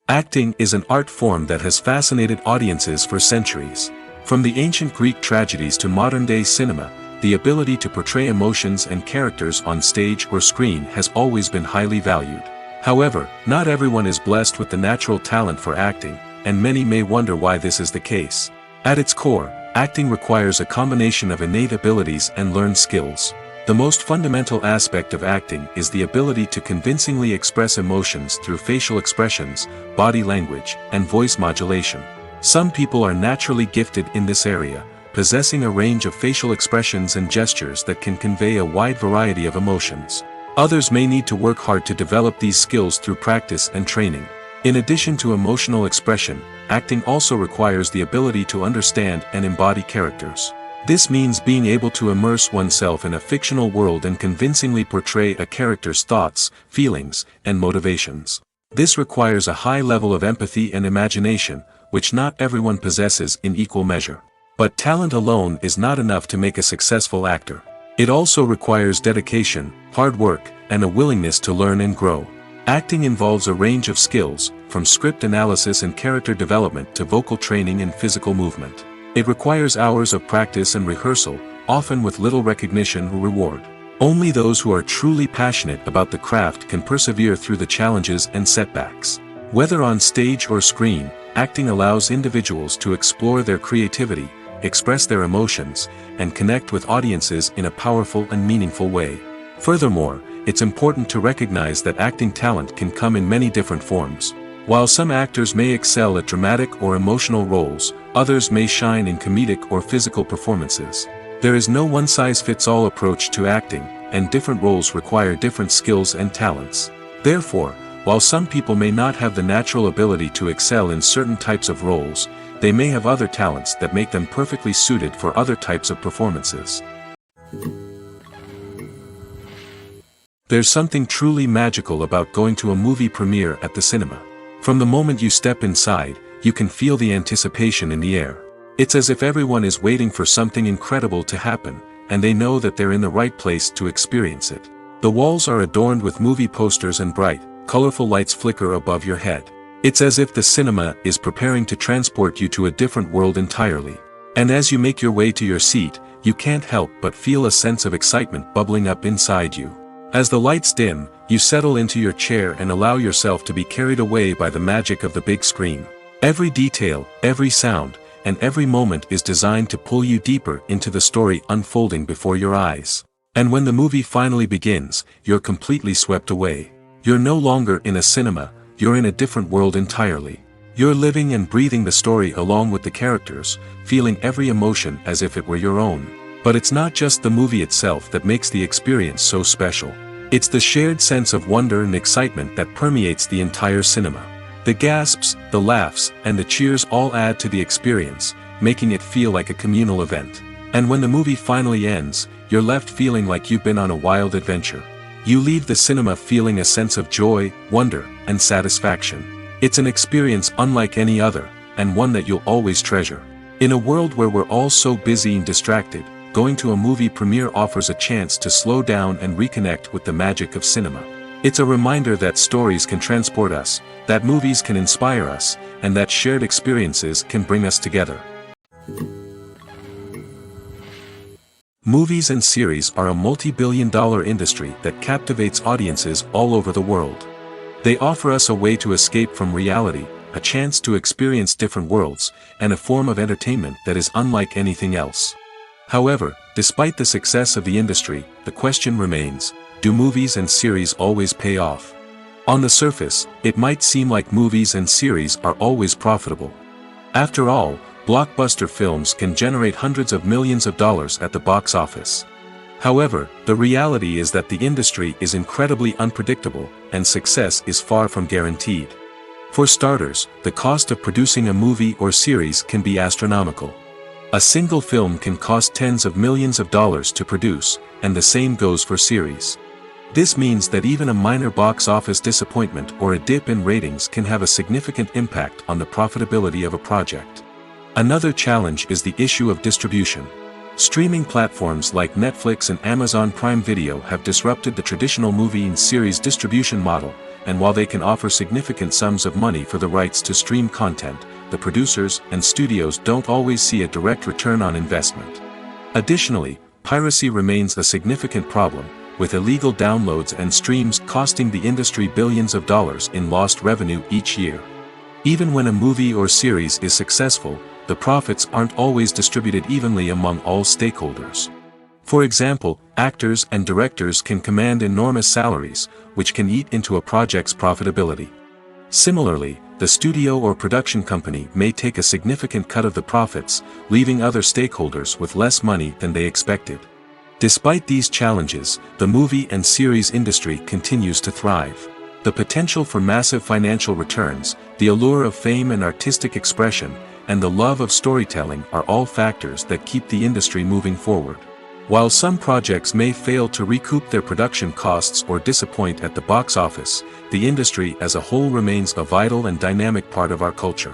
Acting is an art form that has fascinated audiences for centuries. From the ancient Greek tragedies to modern-day cinema, the ability to portray emotions and characters on stage or screen has always been highly valued. However, not everyone is blessed with the natural talent for acting, and many may wonder why this is the case. At its core, acting requires a combination of innate abilities and learned skills. The most fundamental aspect of acting is the ability to convincingly express emotions through facial expressions, body language, and voice modulation. Some people are naturally gifted in this area, possessing a range of facial expressions and gestures that can convey a wide variety of emotions. Others may need to work hard to develop these skills through practice and training. In addition to emotional expression, acting also requires the ability to understand and embody characters. This means being able to immerse oneself in a fictional world and convincingly portray a character's thoughts, feelings, and motivations. This requires a high level of empathy and imagination, which not everyone possesses in equal measure. But talent alone is not enough to make a successful actor. It also requires dedication, hard work, and a willingness to learn and grow. Acting involves a range of skills, from script analysis and character development to vocal training and physical movement. It requires hours of practice and rehearsal, often with little recognition or reward. Only those who are truly passionate about the craft can persevere through the challenges and setbacks. Whether on stage or screen, acting allows individuals to explore their creativity, express their emotions, and connect with audiences in a powerful and meaningful way. Furthermore, it's important to recognize that acting talent can come in many different forms. While some actors may excel at dramatic or emotional roles, others may shine in comedic or physical performances. There is no one-size-fits-all approach to acting, and different roles require different skills and talents. Therefore, while some people may not have the natural ability to excel in certain types of roles, they may have other talents that make them perfectly suited for other types of performances. There's something truly magical about going to a movie premiere at the cinema. From the moment you step inside, you can feel the anticipation in the air. It's as if everyone is waiting for something incredible to happen, and they know that they're in the right place to experience it. The walls are adorned with movie posters and bright, colorful lights flicker above your head. It's as if the cinema is preparing to transport you to a different world entirely. And as you make your way to your seat, you can't help but feel a sense of excitement bubbling up inside you. As the lights dim, you settle into your chair and allow yourself to be carried away by the magic of the big screen. Every detail, every sound, and every moment is designed to pull you deeper into the story unfolding before your eyes. And when the movie finally begins, you're completely swept away. You're no longer in a cinema, you're in a different world entirely. You're living and breathing the story along with the characters, feeling every emotion as if it were your own. But it's not just the movie itself that makes the experience so special. It's the shared sense of wonder and excitement that permeates the entire cinema. The gasps, the laughs, and the cheers all add to the experience, making it feel like a communal event. And when the movie finally ends, you're left feeling like you've been on a wild adventure. You leave the cinema feeling a sense of joy, wonder, and satisfaction. It's an experience unlike any other, and one that you'll always treasure. In a world where we're all so busy and distracted, going to a movie premiere offers a chance to slow down and reconnect with the magic of cinema. It's a reminder that stories can transport us, that movies can inspire us, and that shared experiences can bring us together. Movies and series are a multi-billion-dollar industry that captivates audiences all over the world. They offer us a way to escape from reality, a chance to experience different worlds, and a form of entertainment that is unlike anything else. However, despite the success of the industry, the question remains, do movies and series always pay off? On the surface, it might seem like movies and series are always profitable. After all, blockbuster films can generate hundreds of millions of dollars at the box office. However, the reality is that the industry is incredibly unpredictable, and success is far from guaranteed. For starters, the cost of producing a movie or series can be astronomical. A single film can cost tens of millions of dollars to produce, and the same goes for series. This means that even a minor box office disappointment or a dip in ratings can have a significant impact on the profitability of a project. Another challenge is the issue of distribution. Streaming platforms like Netflix and Amazon Prime Video have disrupted the traditional movie and series distribution model, and while they can offer significant sums of money for the rights to stream content, the producers and studios don't always see a direct return on investment. Additionally, piracy remains a significant problem, with illegal downloads and streams costing the industry billions of dollars in lost revenue each year. Even when a movie or series is successful, the profits aren't always distributed evenly among all stakeholders. For example, actors and directors can command enormous salaries, which can eat into a project's profitability. Similarly, the studio or production company may take a significant cut of the profits, leaving other stakeholders with less money than they expected. Despite these challenges, the movie and series industry continues to thrive. The potential for massive financial returns, the allure of fame and artistic expression, and the love of storytelling are all factors that keep the industry moving forward. While some projects may fail to recoup their production costs or disappoint at the box office, the industry as a whole remains a vital and dynamic part of our culture.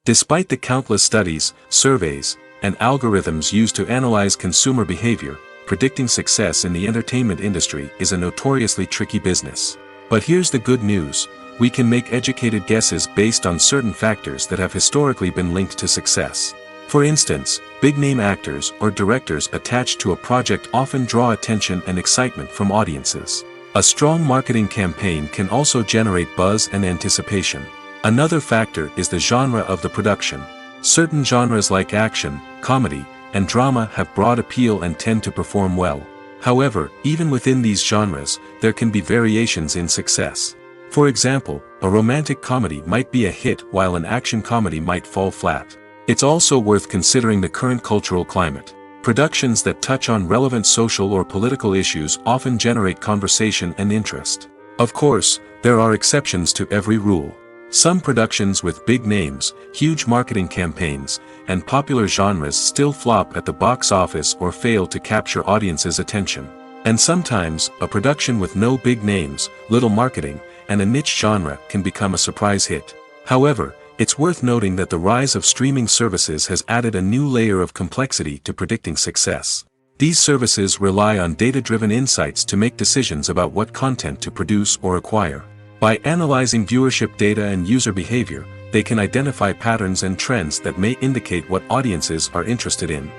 Despite the countless studies, surveys, and algorithms used to analyze consumer behavior, predicting success in the entertainment industry is a notoriously tricky business. But here's the good news: we can make educated guesses based on certain factors that have historically been linked to success. For instance, big-name actors or directors attached to a project often draw attention and excitement from audiences. A strong marketing campaign can also generate buzz and anticipation. Another factor is the genre of the production. Certain genres like action, comedy, and drama have broad appeal and tend to perform well. However, even within these genres, there can be variations in success. For example, a romantic comedy might be a hit while an action comedy might fall flat. It's also worth considering the current cultural climate. Productions that touch on relevant social or political issues often generate conversation and interest. Of course, there are exceptions to every rule. Some productions with big names, huge marketing campaigns, and popular genres still flop at the box office or fail to capture audiences' attention. And sometimes, a production with no big names, little marketing, and a niche genre can become a surprise hit. However, it's worth noting that the rise of streaming services has added a new layer of complexity to predicting success. These services rely on data-driven insights to make decisions about what content to produce or acquire. By analyzing viewership data and user behavior, they can identify patterns and trends that may indicate what audiences are interested in.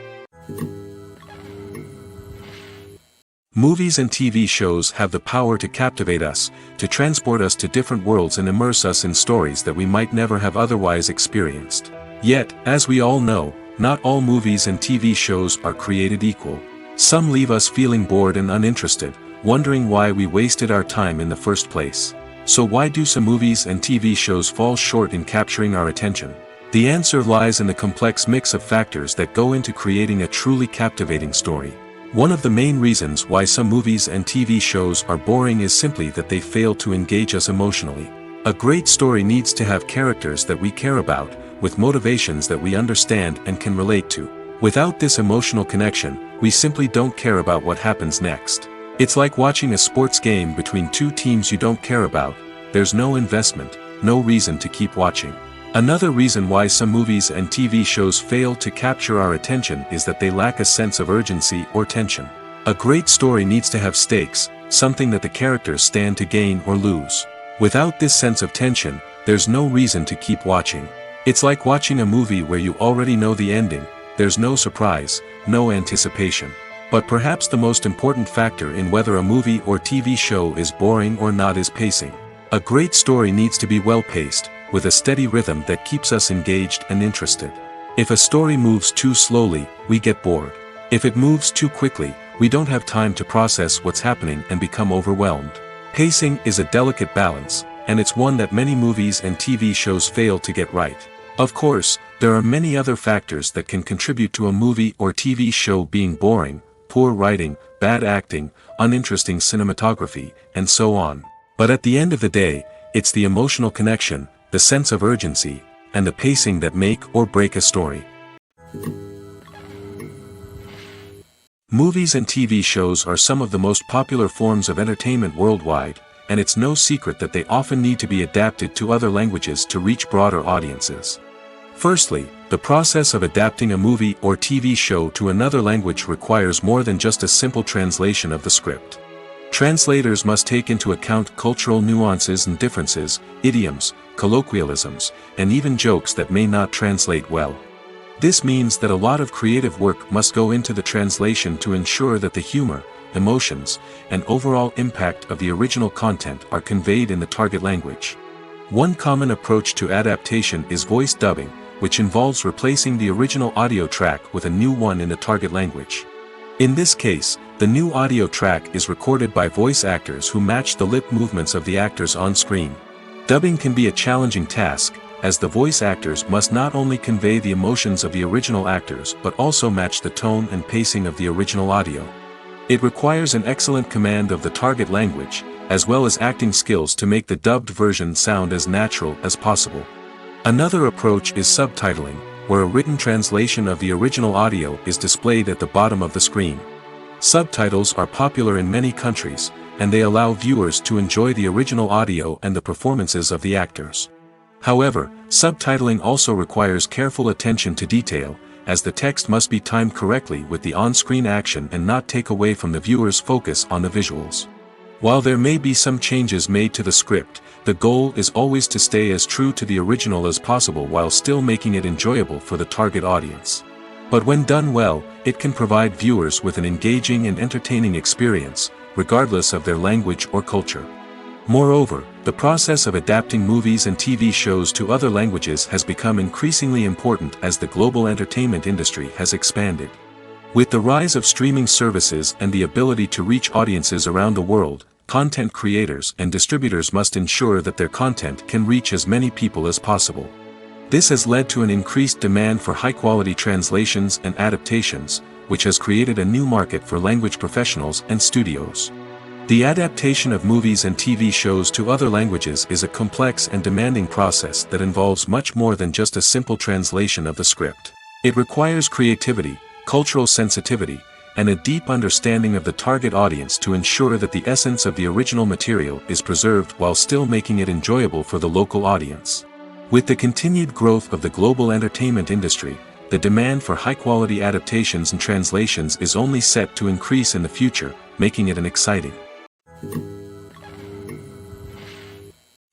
Movies and TV shows have the power to captivate us, to transport us to different worlds and immerse us in stories that we might never have otherwise experienced. Yet, as we all know, not all movies and TV shows are created equal. Some leave us feeling bored and uninterested, wondering why we wasted our time in the first place. So why do some movies and TV shows fall short in capturing our attention? The answer lies in the complex mix of factors that go into creating a truly captivating story. One of the main reasons why some movies and TV shows are boring is simply that they fail to engage us emotionally. A great story needs to have characters that we care about, with motivations that we understand and can relate to. Without this emotional connection, we simply don't care about what happens next. It's like watching a sports game between two teams you don't care about. There's no investment, no reason to keep watching. Another reason why some movies and TV shows fail to capture our attention is that they lack a sense of urgency or tension. A great story needs to have stakes, something that the characters stand to gain or lose. Without this sense of tension, there's no reason to keep watching. It's like watching a movie where you already know the ending. There's no surprise, no anticipation. But perhaps the most important factor in whether a movie or TV show is boring or not is pacing. A great story needs to be well-paced, with a steady rhythm that keeps us engaged and interested. If a story moves too slowly, we get bored. If it moves too quickly, we don't have time to process what's happening and become overwhelmed. Pacing is a delicate balance, and it's one that many movies and TV shows fail to get right. Of course, there are many other factors that can contribute to a movie or TV show being boring: poor writing, bad acting, uninteresting cinematography, and so on. But at the end of the day, it's the emotional connection, the sense of urgency, and the pacing that make or break a story. Movies and TV shows are some of the most popular forms of entertainment worldwide, and it's no secret that they often need to be adapted to other languages to reach broader audiences. Firstly, the process of adapting a movie or TV show to another language requires more than just a simple translation of the script. Translators must take into account cultural nuances and differences, idioms, colloquialisms, and even jokes that may not translate well. This means that a lot of creative work must go into the translation to ensure that the humor, emotions, and overall impact of the original content are conveyed in the target language. One common approach to adaptation is voice dubbing, which involves replacing the original audio track with a new one in the target language. In this case, the new audio track is recorded by voice actors who match the lip movements of the actors on screen. Dubbing can be a challenging task, as the voice actors must not only convey the emotions of the original actors but also match the tone and pacing of the original audio. It requires an excellent command of the target language, as well as acting skills to make the dubbed version sound as natural as possible. Another approach is subtitling, where a written translation of the original audio is displayed at the bottom of the screen. Subtitles are popular in many countries, and they allow viewers to enjoy the original audio and the performances of the actors. However, subtitling also requires careful attention to detail, as the text must be timed correctly with the on-screen action and not take away from the viewer's focus on the visuals. While there may be some changes made to the script, the goal is always to stay as true to the original as possible while still making it enjoyable for the target audience. But when done well, it can provide viewers with an engaging and entertaining experience, regardless of their language or culture. Moreover, the process of adapting movies and TV shows to other languages has become increasingly important as the global entertainment industry has expanded. With the rise of streaming services and the ability to reach audiences around the world, content creators and distributors must ensure that their content can reach as many people as possible. This has led to an increased demand for high-quality translations and adaptations, which has created a new market for language professionals and studios. The adaptation of movies and TV shows to other languages is a complex and demanding process that involves much more than just a simple translation of the script. It requires creativity, cultural sensitivity, and a deep understanding of the target audience to ensure that the essence of the original material is preserved while still making it enjoyable for the local audience. With the continued growth of the global entertainment industry, the demand for high-quality adaptations and translations is only set to increase in the future, making it an exciting.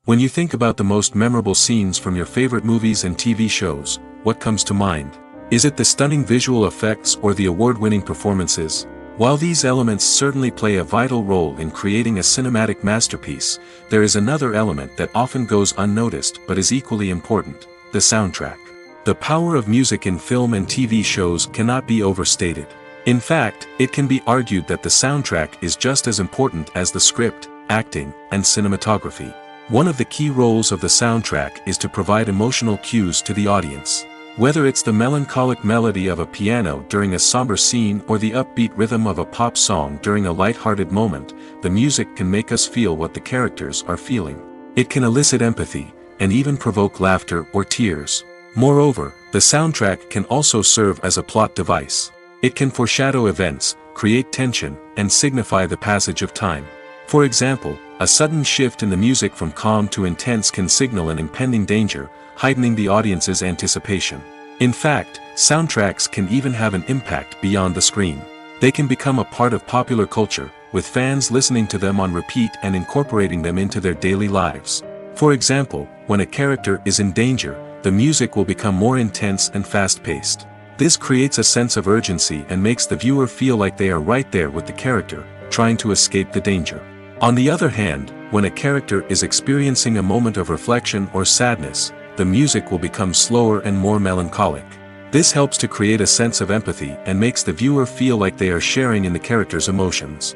When you think about the most memorable scenes from your favorite movies and TV shows, what comes to mind? Is it the stunning visual effects or the award-winning performances? While these elements certainly play a vital role in creating a cinematic masterpiece, there is another element that often goes unnoticed but is equally important: the soundtrack. The power of music in film and TV shows cannot be overstated. In fact, it can be argued that the soundtrack is just as important as the script, acting, and cinematography. One of the key roles of the soundtrack is to provide emotional cues to the audience. Whether it's the melancholic melody of a piano during a somber scene or the upbeat rhythm of a pop song during a light-hearted moment, the music can make us feel what the characters are feeling. It can elicit empathy, and even provoke laughter or tears. Moreover, the soundtrack can also serve as a plot device. It can foreshadow events, create tension, and signify the passage of time. For example, a sudden shift in the music from calm to intense can signal an impending danger, heightening the audience's anticipation. In fact, soundtracks can even have an impact beyond the screen. They can become a part of popular culture, with fans listening to them on repeat and incorporating them into their daily lives. For example, when a character is in danger, the music will become more intense and fast-paced. This creates a sense of urgency and makes the viewer feel like they are right there with the character, trying to escape the danger. On the other hand, when a character is experiencing a moment of reflection or sadness, the music will become slower and more melancholic. This helps to create a sense of empathy and makes the viewer feel like they are sharing in the character's emotions.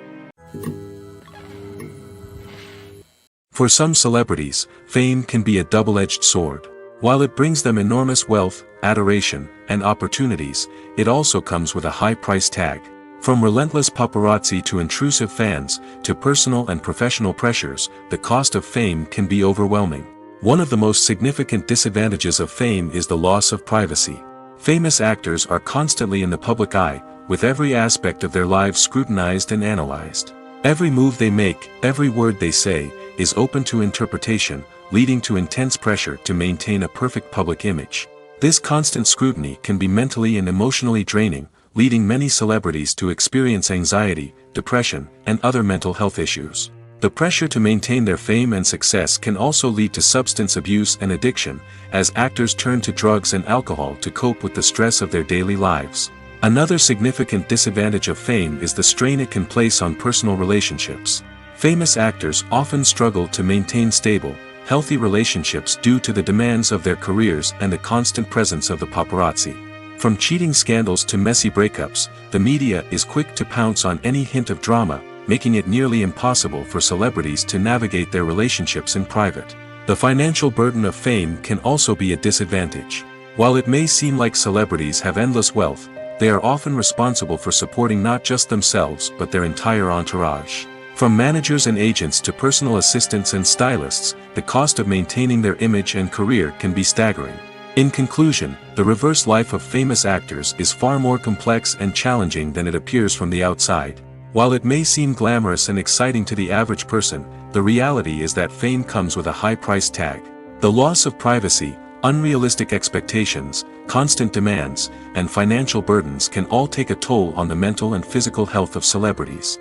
For some celebrities, fame can be a double-edged sword. While it brings them enormous wealth, adoration, and opportunities, it also comes with a high price tag. From relentless paparazzi to intrusive fans, to personal and professional pressures, the cost of fame can be overwhelming. One of the most significant disadvantages of fame is the loss of privacy. Famous actors are constantly in the public eye, with every aspect of their lives scrutinized and analyzed. Every move they make, every word they say, is open to interpretation, leading to intense pressure to maintain a perfect public image. This constant scrutiny can be mentally and emotionally draining, leading many celebrities to experience anxiety, depression, and other mental health issues. The pressure to maintain their fame and success can also lead to substance abuse and addiction, as actors turn to drugs and alcohol to cope with the stress of their daily lives. Another significant disadvantage of fame is the strain it can place on personal relationships. Famous actors often struggle to maintain stable, healthy relationships due to the demands of their careers and the constant presence of the paparazzi. From cheating scandals to messy breakups, the media is quick to pounce on any hint of drama, making it nearly impossible for celebrities to navigate their relationships in private. The financial burden of fame can also be a disadvantage. While it may seem like celebrities have endless wealth, they are often responsible for supporting not just themselves but their entire entourage. From managers and agents to personal assistants and stylists, the cost of maintaining their image and career can be staggering. In conclusion, the reverse life of famous actors is far more complex and challenging than it appears from the outside. While it may seem glamorous and exciting to the average person, the reality is that fame comes with a high price tag. The loss of privacy, unrealistic expectations, constant demands, and financial burdens can all take a toll on the mental and physical health of celebrities.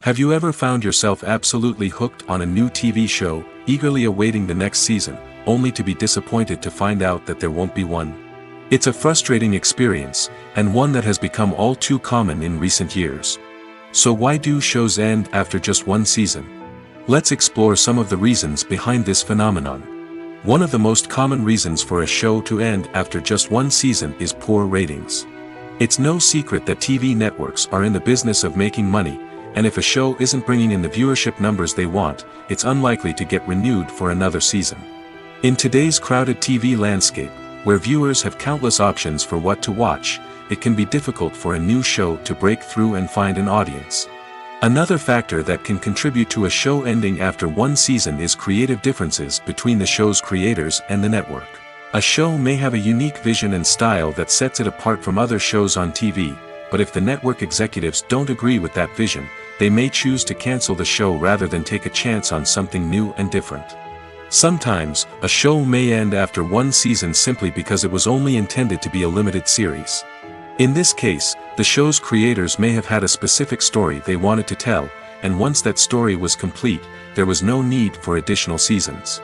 Have you ever found yourself absolutely hooked on a new TV show, eagerly awaiting the next season, only to be disappointed to find out that there won't be one? It's a frustrating experience, and one that has become all too common in recent years. So why do shows end after just one season? Let's explore some of the reasons behind this phenomenon. One of the most common reasons for a show to end after just one season is poor ratings. It's no secret that TV networks are in the business of making money, and if a show isn't bringing in the viewership numbers they want, it's unlikely to get renewed for another season. In today's crowded TV landscape, where viewers have countless options for what to watch, it can be difficult for a new show to break through and find an audience. Another factor that can contribute to a show ending after one season is creative differences between the show's creators and the network. A show may have a unique vision and style that sets it apart from other shows on TV, but if the network executives don't agree with that vision, they may choose to cancel the show rather than take a chance on something new and different. Sometimes, a show may end after one season simply because it was only intended to be a limited series. In this case, the show's creators may have had a specific story they wanted to tell, and once that story was complete, there was no need for additional seasons.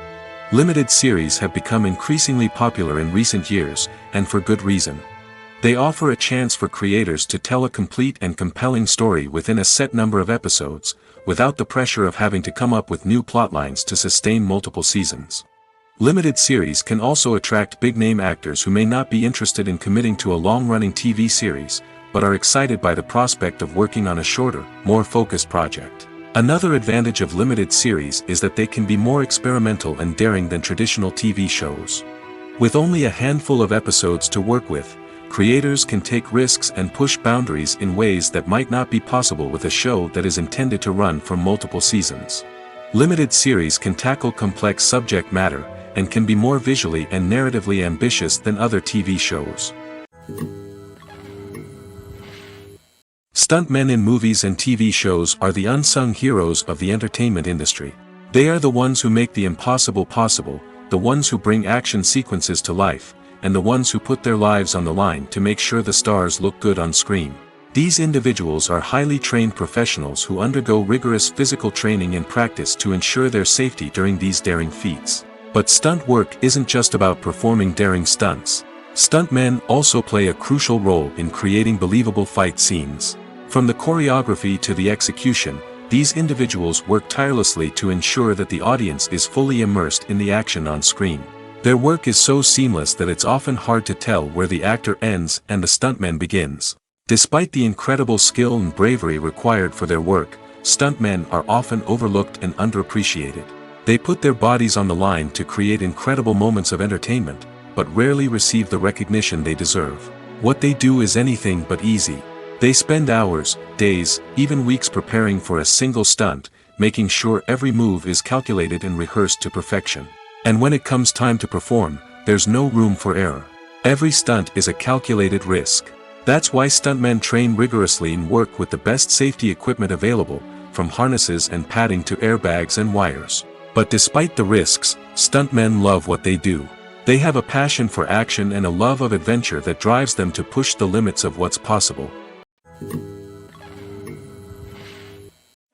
Limited series have become increasingly popular in recent years, and for good reason. They offer a chance for creators to tell a complete and compelling story within a set number of episodes, without the pressure of having to come up with new plotlines to sustain multiple seasons. Limited series can also attract big-name actors who may not be interested in committing to a long-running TV series, but are excited by the prospect of working on a shorter, more focused project. Another advantage of limited series is that they can be more experimental and daring than traditional TV shows. With only a handful of episodes to work with, creators can take risks and push boundaries in ways that might not be possible with a show that is intended to run for multiple seasons. Limited series can tackle complex subject matter, and can be more visually and narratively ambitious than other TV shows. Stuntmen in movies and TV shows are the unsung heroes of the entertainment industry. They are the ones who make the impossible possible, the ones who bring action sequences to life, and the ones who put their lives on the line to make sure the stars look good on screen. These individuals are highly trained professionals who undergo rigorous physical training and practice to ensure their safety during these daring feats. But stunt work isn't just about performing daring stunts. Stuntmen also play a crucial role in creating believable fight scenes. From the choreography to the execution, these individuals work tirelessly to ensure that the audience is fully immersed in the action on screen. Their work is so seamless that it's often hard to tell where the actor ends and the stuntman begins. Despite the incredible skill and bravery required for their work, stuntmen are often overlooked and underappreciated. They put their bodies on the line to create incredible moments of entertainment, but rarely receive the recognition they deserve. What they do is anything but easy. They spend hours, days, even weeks preparing for a single stunt, making sure every move is calculated and rehearsed to perfection. And when it comes time to perform, there's no room for error. Every stunt is a calculated risk. That's why stuntmen train rigorously and work with the best safety equipment available, from harnesses and padding to airbags and wires. But despite the risks, stuntmen love what they do. They have a passion for action and a love of adventure that drives them to push the limits of what's possible.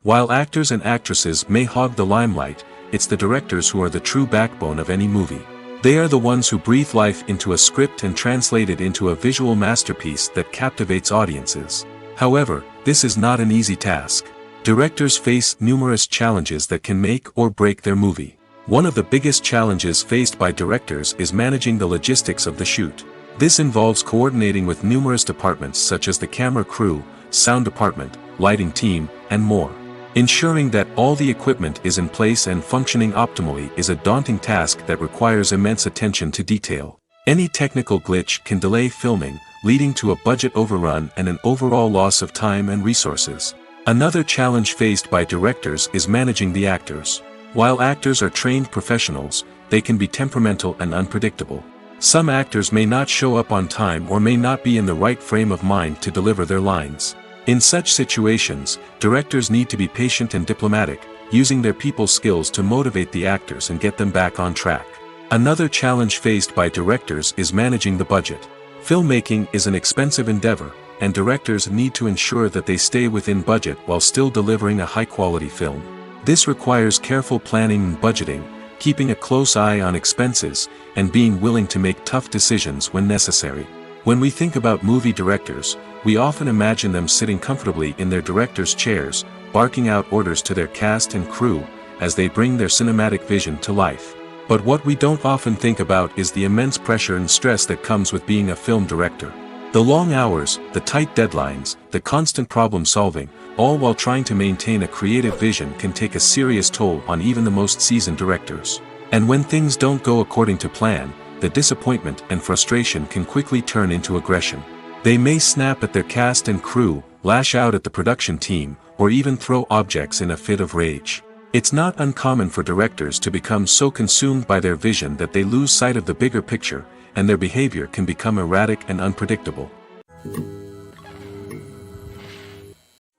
While actors and actresses may hog the limelight, it's the directors who are the true backbone of any movie. They are the ones who breathe life into a script and translate it into a visual masterpiece that captivates audiences. However, this is not an easy task. Directors face numerous challenges that can make or break their movie. One of the biggest challenges faced by directors is managing the logistics of the shoot. This involves coordinating with numerous departments such as the camera crew, sound department, lighting team, and more. Ensuring that all the equipment is in place and functioning optimally is a daunting task that requires immense attention to detail. Any technical glitch can delay filming, leading to a budget overrun and an overall loss of time and resources. Another challenge faced by directors is managing the actors. While actors are trained professionals, they can be temperamental and unpredictable. Some actors may not show up on time or may not be in the right frame of mind to deliver their lines. In such situations, directors need to be patient and diplomatic, using their people skills to motivate the actors and get them back on track. Another challenge faced by directors is managing the budget. Filmmaking is an expensive endeavor, and directors need to ensure that they stay within budget while still delivering a high-quality film. This requires careful planning and budgeting, keeping a close eye on expenses, and being willing to make tough decisions when necessary. When we think about movie directors, we often imagine them sitting comfortably in their director's chairs, barking out orders to their cast and crew, as they bring their cinematic vision to life. But what we don't often think about is the immense pressure and stress that comes with being a film director. The long hours, the tight deadlines, the constant problem solving, all while trying to maintain a creative vision can take a serious toll on even the most seasoned directors. And when things don't go according to plan, the disappointment and frustration can quickly turn into aggression. They may snap at their cast and crew, lash out at the production team, or even throw objects in a fit of rage. It's not uncommon for directors to become so consumed by their vision that they lose sight of the bigger picture, and their behavior can become erratic and unpredictable.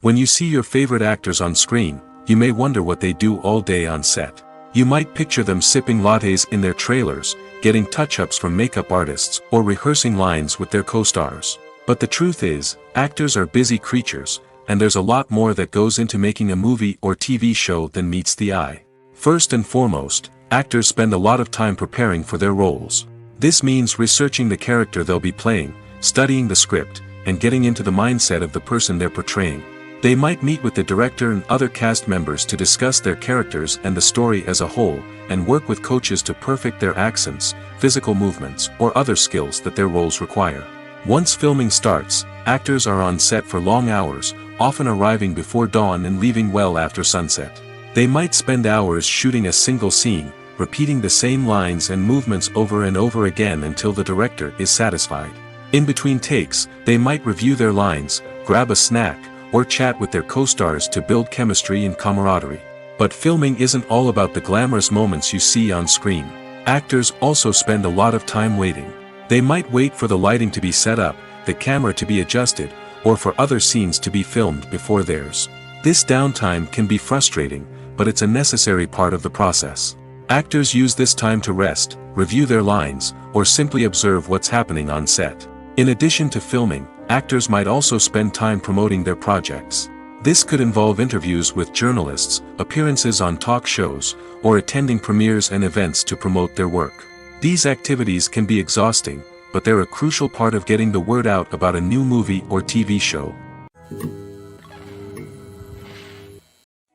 When you see your favorite actors on screen, you may wonder what they do all day on set. You might picture them sipping lattes in their trailers, getting touch-ups from makeup artists, or rehearsing lines with their co-stars. But the truth is, actors are busy creatures, and there's a lot more that goes into making a movie or TV show than meets the eye. First and foremost, actors spend a lot of time preparing for their roles. This means researching the character they'll be playing, studying the script, and getting into the mindset of the person they're portraying. They might meet with the director and other cast members to discuss their characters and the story as a whole, and work with coaches to perfect their accents, physical movements, or other skills that their roles require. Once filming starts, actors are on set for long hours, often arriving before dawn and leaving well after sunset. They might spend hours shooting a single scene, repeating the same lines and movements over and over again until the director is satisfied. In between takes, they might review their lines, grab a snack, or chat with their co-stars to build chemistry and camaraderie. But filming isn't all about the glamorous moments you see on screen. Actors also spend a lot of time waiting. They might wait for the lighting to be set up, the camera to be adjusted, or for other scenes to be filmed before theirs. This downtime can be frustrating, but it's a necessary part of the process. Actors use this time to rest, review their lines, or simply observe what's happening on set. In addition to filming, actors might also spend time promoting their projects. This could involve interviews with journalists, appearances on talk shows, or attending premieres and events to promote their work. These activities can be exhausting, but they're a crucial part of getting the word out about a new movie or TV show.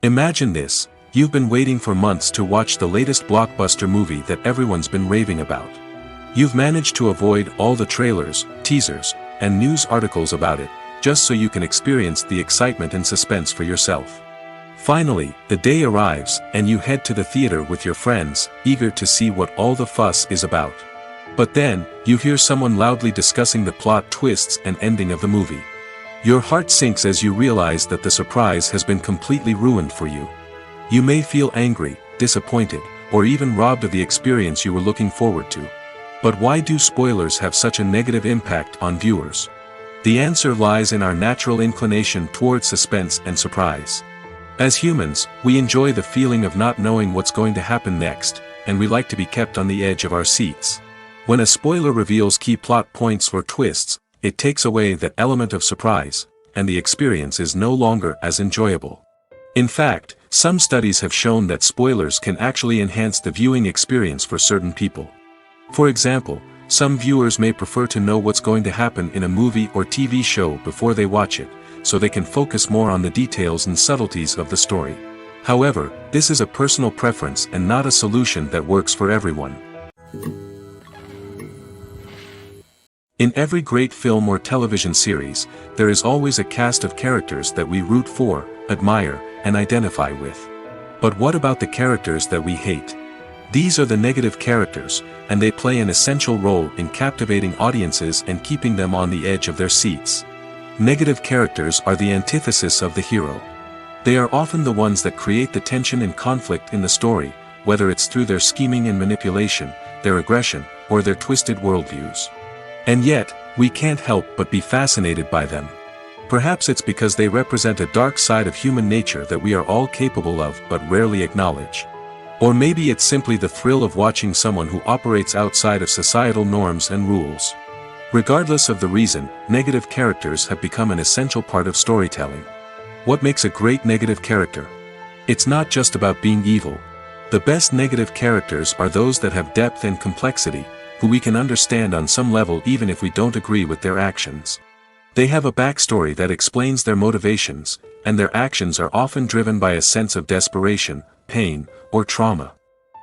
Imagine this: you've been waiting for months to watch the latest blockbuster movie that everyone's been raving about. You've managed to avoid all the trailers, teasers, and news articles about it, just so you can experience the excitement and suspense for yourself. Finally, the day arrives, and you head to the theater with your friends, eager to see what all the fuss is about. But then, you hear someone loudly discussing the plot twists and ending of the movie. Your heart sinks as you realize that the surprise has been completely ruined for you. You may feel angry, disappointed, or even robbed of the experience you were looking forward to. But why do spoilers have such a negative impact on viewers? The answer lies in our natural inclination toward suspense and surprise. As humans, we enjoy the feeling of not knowing what's going to happen next, and we like to be kept on the edge of our seats. When a spoiler reveals key plot points or twists, it takes away that element of surprise, and the experience is no longer as enjoyable. In fact, some studies have shown that spoilers can actually enhance the viewing experience for certain people. For example, some viewers may prefer to know what's going to happen in a movie or TV show before they watch it, so they can focus more on the details and subtleties of the story. However, this is a personal preference and not a solution that works for everyone. In every great film or television series, there is always a cast of characters that we root for, admire, and identify with. But what about the characters that we hate? These are the negative characters, and they play an essential role in captivating audiences and keeping them on the edge of their seats. Negative characters are the antithesis of the hero. They are often the ones that create the tension and conflict in the story, whether it's through their scheming and manipulation, their aggression, or their twisted worldviews. And yet, we can't help but be fascinated by them. Perhaps it's because they represent a dark side of human nature that we are all capable of but rarely acknowledge. Or maybe it's simply the thrill of watching someone who operates outside of societal norms and rules. Regardless of the reason, negative characters have become an essential part of storytelling. What makes a great negative character? It's not just about being evil. The best negative characters are those that have depth and complexity, who we can understand on some level even if we don't agree with their actions. They have a backstory that explains their motivations, and their actions are often driven by a sense of desperation, pain, or trauma.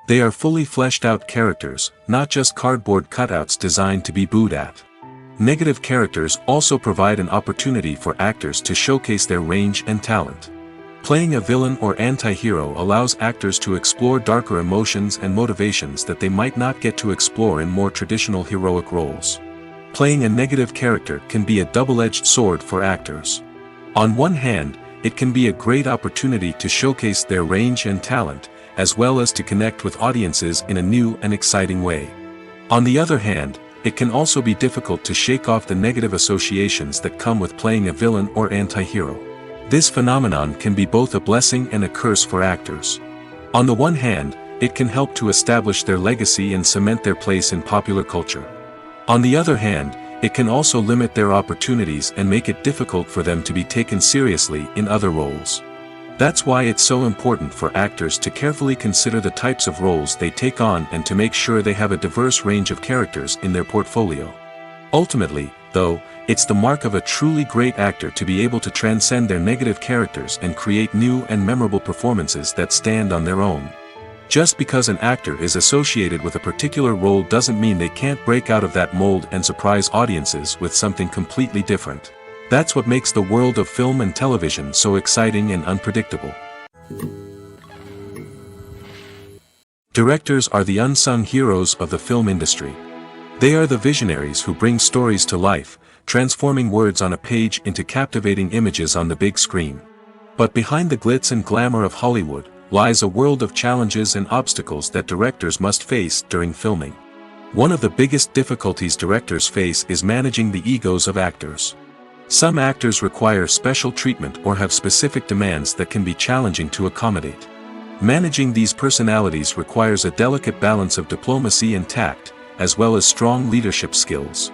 They are fully fleshed out characters, not just cardboard cutouts designed to be booed at. Negative characters also provide an opportunity for actors to showcase their range and talent. Playing a villain or anti-hero allows actors to explore darker emotions and motivations that they might not get to explore in more traditional heroic roles. Playing a negative character can be a double-edged sword for actors. On one hand, it can be a great opportunity to showcase their range and talent, as well as to connect with audiences in a new and exciting way. On the other hand, it can also be difficult to shake off the negative associations that come with playing a villain or anti-hero. This phenomenon can be both a blessing and a curse for actors. On the one hand, it can help to establish their legacy and cement their place in popular culture. On the other hand, it can also limit their opportunities and make it difficult for them to be taken seriously in other roles. That's why it's so important for actors to carefully consider the types of roles they take on and to make sure they have a diverse range of characters in their portfolio. Ultimately, though, it's the mark of a truly great actor to be able to transcend their negative characters and create new and memorable performances that stand on their own. Just because an actor is associated with a particular role doesn't mean they can't break out of that mold and surprise audiences with something completely different. That's what makes the world of film and television so exciting and unpredictable. Directors are the unsung heroes of the film industry. They are the visionaries who bring stories to life, transforming words on a page into captivating images on the big screen. But behind the glitz and glamour of Hollywood, lies a world of challenges and obstacles that directors must face during filming. One of the biggest difficulties directors face is managing the egos of actors. Some actors require special treatment or have specific demands that can be challenging to accommodate. Managing these personalities requires a delicate balance of diplomacy and tact, as well as strong leadership skills.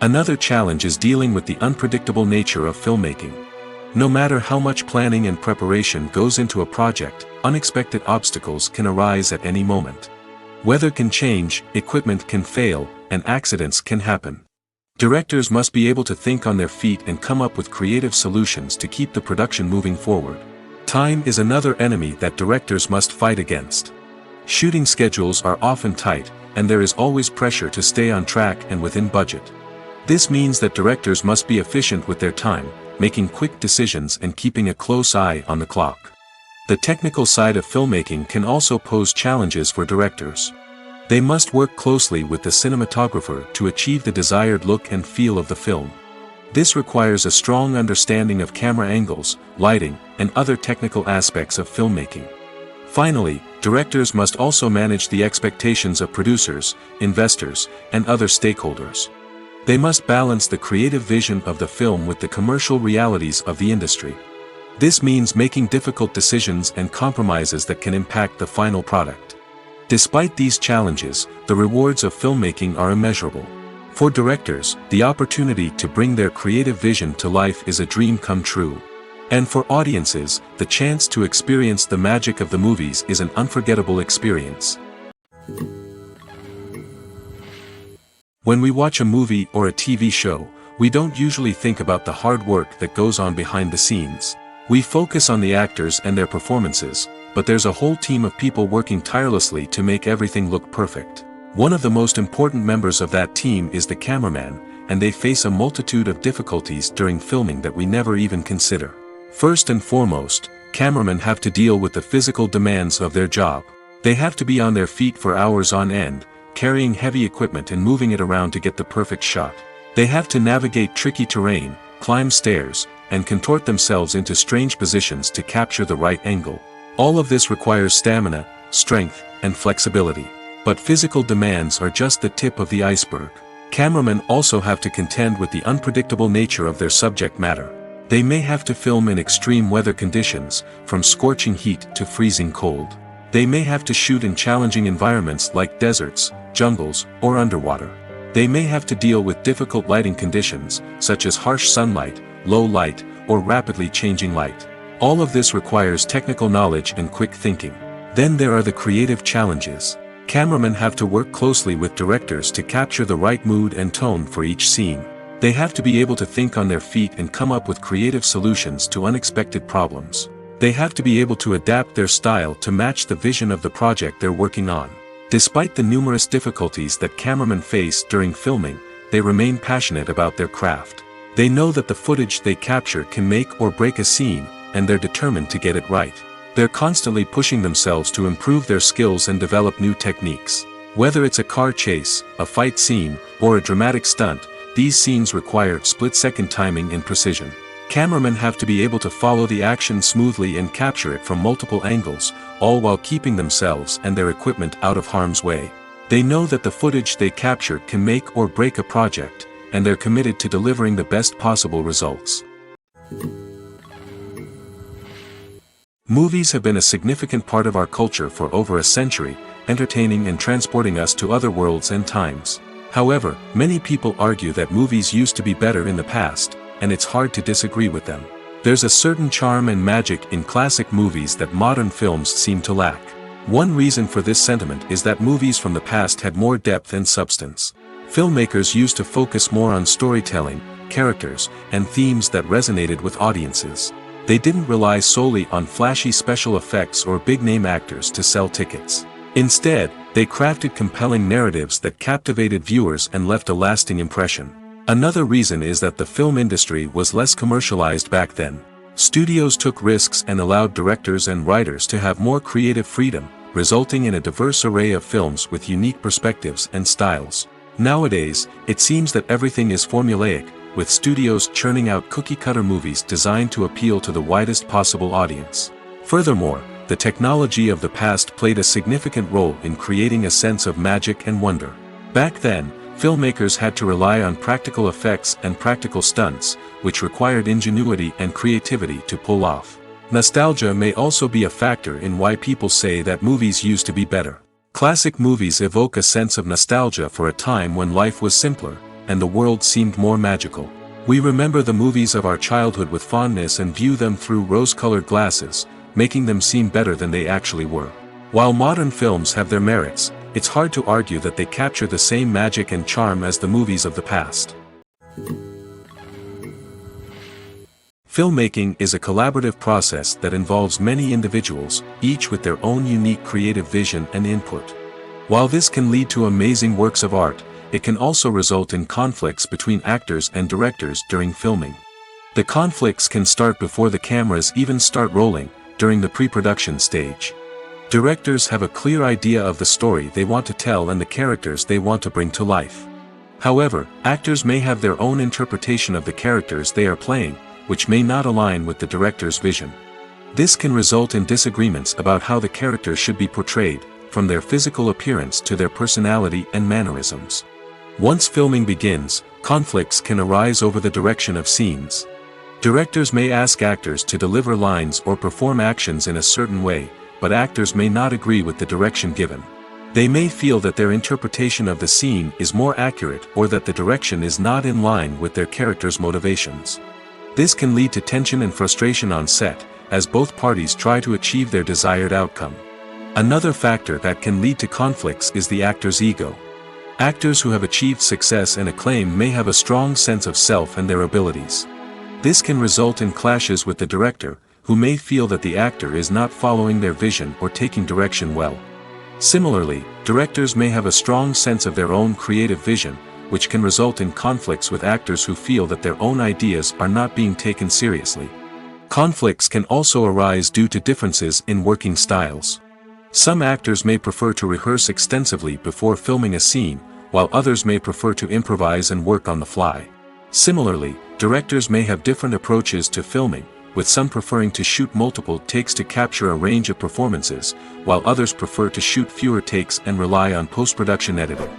Another challenge is dealing with the unpredictable nature of filmmaking. No matter how much planning and preparation goes into a project, unexpected obstacles can arise at any moment. Weather can change, equipment can fail, and accidents can happen. Directors must be able to think on their feet and come up with creative solutions to keep the production moving forward. Time is another enemy that directors must fight against. Shooting schedules are often tight, and there is always pressure to stay on track and within budget. This means that directors must be efficient with their time, making quick decisions and keeping a close eye on the clock. The technical side of filmmaking can also pose challenges for directors. They must work closely with the cinematographer to achieve the desired look and feel of the film. This requires a strong understanding of camera angles, lighting, and other technical aspects of filmmaking. Finally, directors must also manage the expectations of producers, investors, and other stakeholders. They must balance the creative vision of the film with the commercial realities of the industry. This means making difficult decisions and compromises that can impact the final product. Despite these challenges, the rewards of filmmaking are immeasurable. For directors, the opportunity to bring their creative vision to life is a dream come true. And for audiences, the chance to experience the magic of the movies is an unforgettable experience. When we watch a movie or a TV show, we don't usually think about the hard work that goes on behind the scenes. We focus on the actors and their performances, but there's a whole team of people working tirelessly to make everything look perfect. One of the most important members of that team is the cameraman, and they face a multitude of difficulties during filming that we never even consider. First and foremost, cameramen have to deal with the physical demands of their job. They have to be on their feet for hours on end, carrying heavy equipment and moving it around to get the perfect shot. They have to navigate tricky terrain, climb stairs, and contort themselves into strange positions to capture the right angle. All of this requires stamina, strength, and flexibility. But physical demands are just the tip of the iceberg. Cameramen also have to contend with the unpredictable nature of their subject matter. They may have to film in extreme weather conditions, from scorching heat to freezing cold. They may have to shoot in challenging environments like deserts, jungles, or underwater. They may have to deal with difficult lighting conditions, such as harsh sunlight, low light, or rapidly changing light. All of this requires technical knowledge and quick thinking. Then there are the creative challenges. Cameramen have to work closely with directors to capture the right mood and tone for each scene. They have to be able to think on their feet and come up with creative solutions to unexpected problems. They have to be able to adapt their style to match the vision of the project they're working on. Despite the numerous difficulties that cameramen face during filming, they remain passionate about their craft. They know that the footage they capture can make or break a scene, and they're determined to get it right. They're constantly pushing themselves to improve their skills and develop new techniques. Whether it's a car chase, a fight scene, or a dramatic stunt, these scenes require split-second timing and precision. Cameramen have to be able to follow the action smoothly and capture it from multiple angles, all while keeping themselves and their equipment out of harm's way. They know that the footage they capture can make or break a project, and they're committed to delivering the best possible results. Movies have been a significant part of our culture for over a century, entertaining and transporting us to other worlds and times. However, many people argue that movies used to be better in the past, and it's hard to disagree with them. There's a certain charm and magic in classic movies that modern films seem to lack. One reason for this sentiment is that movies from the past had more depth and substance. Filmmakers used to focus more on storytelling, characters, and themes that resonated with audiences. They didn't rely solely on flashy special effects or big-name actors to sell tickets. Instead, they crafted compelling narratives that captivated viewers and left a lasting impression. Another reason is that the film industry was less commercialized back then. Studios took risks and allowed directors and writers to have more creative freedom, resulting in a diverse array of films with unique perspectives and styles. Nowadays, it seems that everything is formulaic, with studios churning out cookie-cutter movies designed to appeal to the widest possible audience. Furthermore, the technology of the past played a significant role in creating a sense of magic and wonder. Back then, filmmakers had to rely on practical effects and practical stunts, which required ingenuity and creativity to pull off. Nostalgia may also be a factor in why people say that movies used to be better. Classic movies evoke a sense of nostalgia for a time when life was simpler, and the world seemed more magical. We remember the movies of our childhood with fondness and view them through rose-colored glasses, making them seem better than they actually were. While modern films have their merits, it's hard to argue that they capture the same magic and charm as the movies of the past. Filmmaking is a collaborative process that involves many individuals, each with their own unique creative vision and input. While this can lead to amazing works of art, it can also result in conflicts between actors and directors during filming. The conflicts can start before the cameras even start rolling, during the pre-production stage. Directors have a clear idea of the story they want to tell and the characters they want to bring to life. However, actors may have their own interpretation of the characters they are playing, which may not align with the director's vision. This can result in disagreements about how the characters should be portrayed, from their physical appearance to their personality and mannerisms. Once filming begins, conflicts can arise over the direction of scenes. Directors may ask actors to deliver lines or perform actions in a certain way, but actors may not agree with the direction given. They may feel that their interpretation of the scene is more accurate or that the direction is not in line with their character's motivations. This can lead to tension and frustration on set, as both parties try to achieve their desired outcome. Another factor that can lead to conflicts is the actor's ego. Actors who have achieved success and acclaim may have a strong sense of self and their abilities. This can result in clashes with the director, who may feel that the actor is not following their vision or taking direction well. Similarly, directors may have a strong sense of their own creative vision, which can result in conflicts with actors who feel that their own ideas are not being taken seriously. Conflicts can also arise due to differences in working styles. Some actors may prefer to rehearse extensively before filming a scene, while others may prefer to improvise and work on the fly. Similarly, directors may have different approaches to filming, with some preferring to shoot multiple takes to capture a range of performances, while others prefer to shoot fewer takes and rely on post-production editing.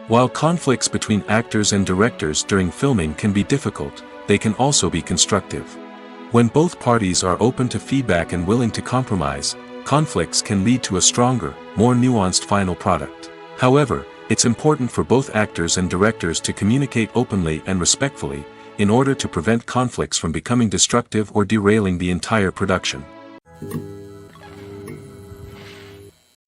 While conflicts between actors and directors during filming can be difficult, they can also be constructive. When both parties are open to feedback and willing to compromise, conflicts can lead to a stronger, more nuanced final product. However, it's important for both actors and directors to communicate openly and respectfully, in order to prevent conflicts from becoming destructive or derailing the entire production.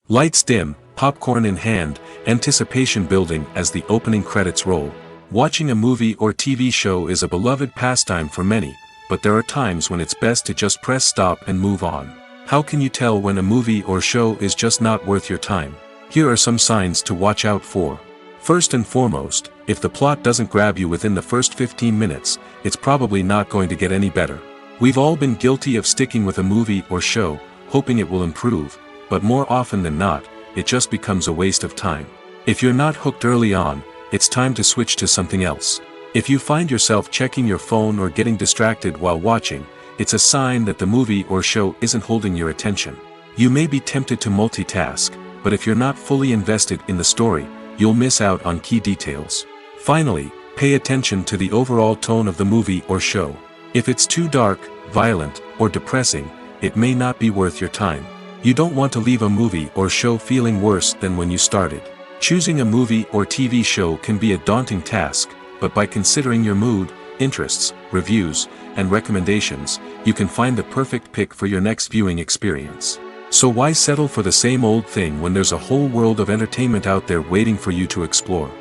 Lights dim, popcorn in hand, anticipation building as the opening credits roll. Watching a movie or TV show is a beloved pastime for many, but there are times when it's best to just press stop and move on. How can you tell when a movie or show is just not worth your time? Here are some signs to watch out for. First and foremost, if the plot doesn't grab you within the first 15 minutes, it's probably not going to get any better. We've all been guilty of sticking with a movie or show, hoping it will improve, but more often than not, it just becomes a waste of time. If you're not hooked early on, it's time to switch to something else. If you find yourself checking your phone or getting distracted while watching, it's a sign that the movie or show isn't holding your attention. You may be tempted to multitask, but if you're not fully invested in the story, you'll miss out on key details. Finally, pay attention to the overall tone of the movie or show. If it's too dark, violent, or depressing, it may not be worth your time. You don't want to leave a movie or show feeling worse than when you started. Choosing a movie or TV show can be a daunting task, but by considering your mood, interests, reviews, and recommendations, you can find the perfect pick for your next viewing experience. So why settle for the same old thing when there's a whole world of entertainment out there waiting for you to explore?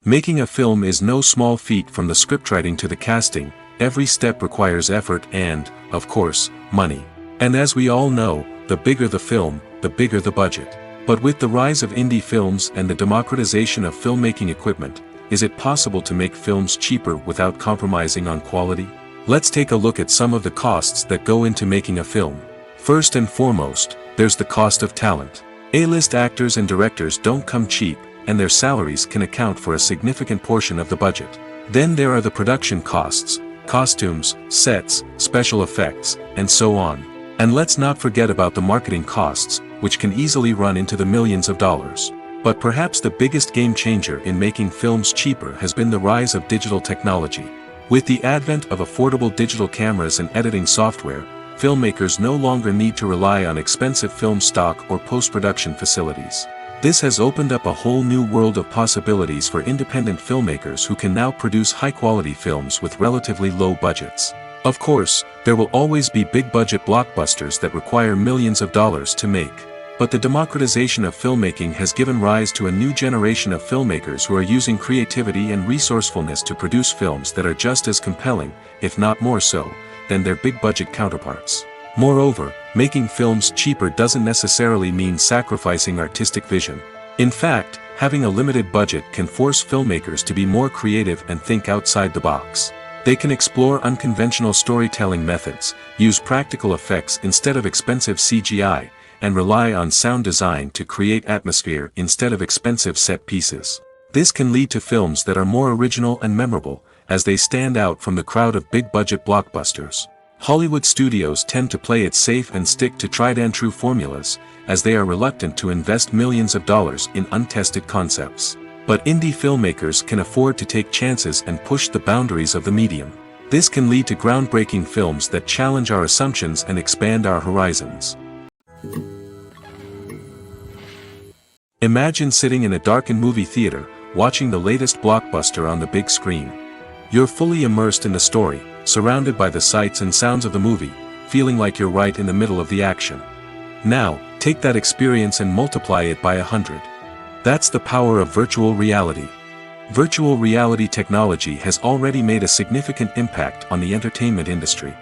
Making a film is no small feat. From the scriptwriting to the casting, every step requires effort and, of course, money. And as we all know, the bigger the film, the bigger the budget. But with the rise of indie films and the democratization of filmmaking equipment, is it possible to make films cheaper without compromising on quality? Let's take a look at some of the costs that go into making a film. First and foremost, there's the cost of talent. A-list actors and directors don't come cheap, and their salaries can account for a significant portion of the budget. Then there are the production costs, costumes, sets, special effects, and so on. And let's not forget about the marketing costs, which can easily run into the millions of dollars. But perhaps the biggest game changer in making films cheaper has been the rise of digital technology. With the advent of affordable digital cameras and editing software, filmmakers no longer need to rely on expensive film stock or post-production facilities. This has opened up a whole new world of possibilities for independent filmmakers who can now produce high-quality films with relatively low budgets. Of course, there will always be big-budget blockbusters that require millions of dollars to make. But the democratization of filmmaking has given rise to a new generation of filmmakers who are using creativity and resourcefulness to produce films that are just as compelling, if not more so, than their big-budget counterparts. Moreover, making films cheaper doesn't necessarily mean sacrificing artistic vision. In fact, having a limited budget can force filmmakers to be more creative and think outside the box. They can explore unconventional storytelling methods, use practical effects instead of expensive CGI, and rely on sound design to create atmosphere instead of expensive set pieces. This can lead to films that are more original and memorable, as they stand out from the crowd of big-budget blockbusters. Hollywood studios tend to play it safe and stick to tried-and-true formulas, as they are reluctant to invest millions of dollars in untested concepts. But indie filmmakers can afford to take chances and push the boundaries of the medium. This can lead to groundbreaking films that challenge our assumptions and expand our horizons. Imagine sitting in a darkened movie theater, watching the latest blockbuster on the big screen. You're fully immersed in the story, surrounded by the sights and sounds of the movie, feeling like you're right in the middle of the action. Now, take that experience and multiply it by 100. That's the power of virtual reality. Virtual reality technology has already made a significant impact on the entertainment industry.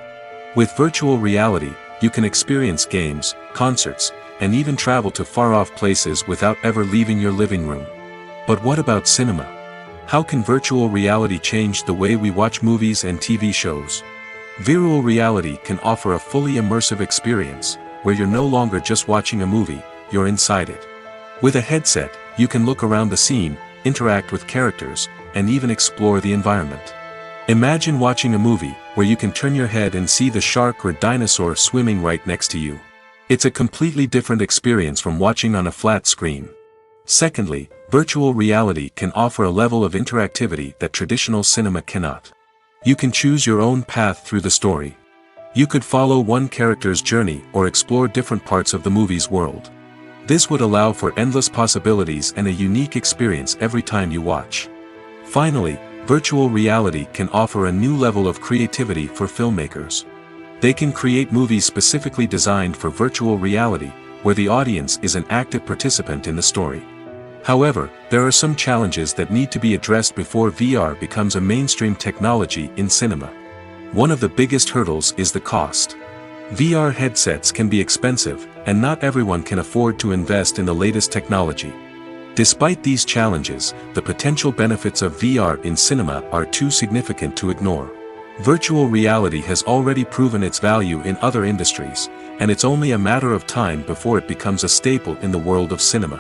With virtual reality, you can experience games, concerts, and even travel to far-off places without ever leaving your living room. But what about cinema? How can virtual reality change the way we watch movies and TV shows? Virtual reality can offer a fully immersive experience, where you're no longer just watching a movie, you're inside it. With a headset, you can look around the scene, interact with characters, and even explore the environment. Imagine watching a movie, where you can turn your head and see the shark or dinosaur swimming right next to you. It's a completely different experience from watching on a flat screen. Secondly, virtual reality can offer a level of interactivity that traditional cinema cannot. You can choose your own path through the story. You could follow one character's journey or explore different parts of the movie's world. This would allow for endless possibilities and a unique experience every time you watch. Finally, virtual reality can offer a new level of creativity for filmmakers. They can create movies specifically designed for virtual reality, where the audience is an active participant in the story. However, there are some challenges that need to be addressed before VR becomes a mainstream technology in cinema. One of the biggest hurdles is the cost. VR headsets can be expensive, and not everyone can afford to invest in the latest technology. Despite these challenges, the potential benefits of VR in cinema are too significant to ignore. Virtual reality has already proven its value in other industries, and it's only a matter of time before it becomes a staple in the world of cinema.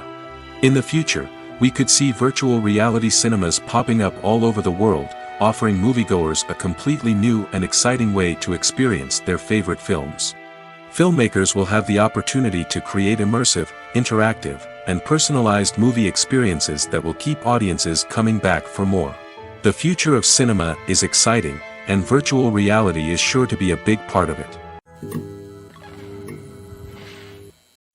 In the future, we could see virtual reality cinemas popping up all over the world, offering moviegoers a completely new and exciting way to experience their favorite films. Filmmakers will have the opportunity to create immersive, interactive, and personalized movie experiences that will keep audiences coming back for more. The future of cinema is exciting, and virtual reality is sure to be a big part of it.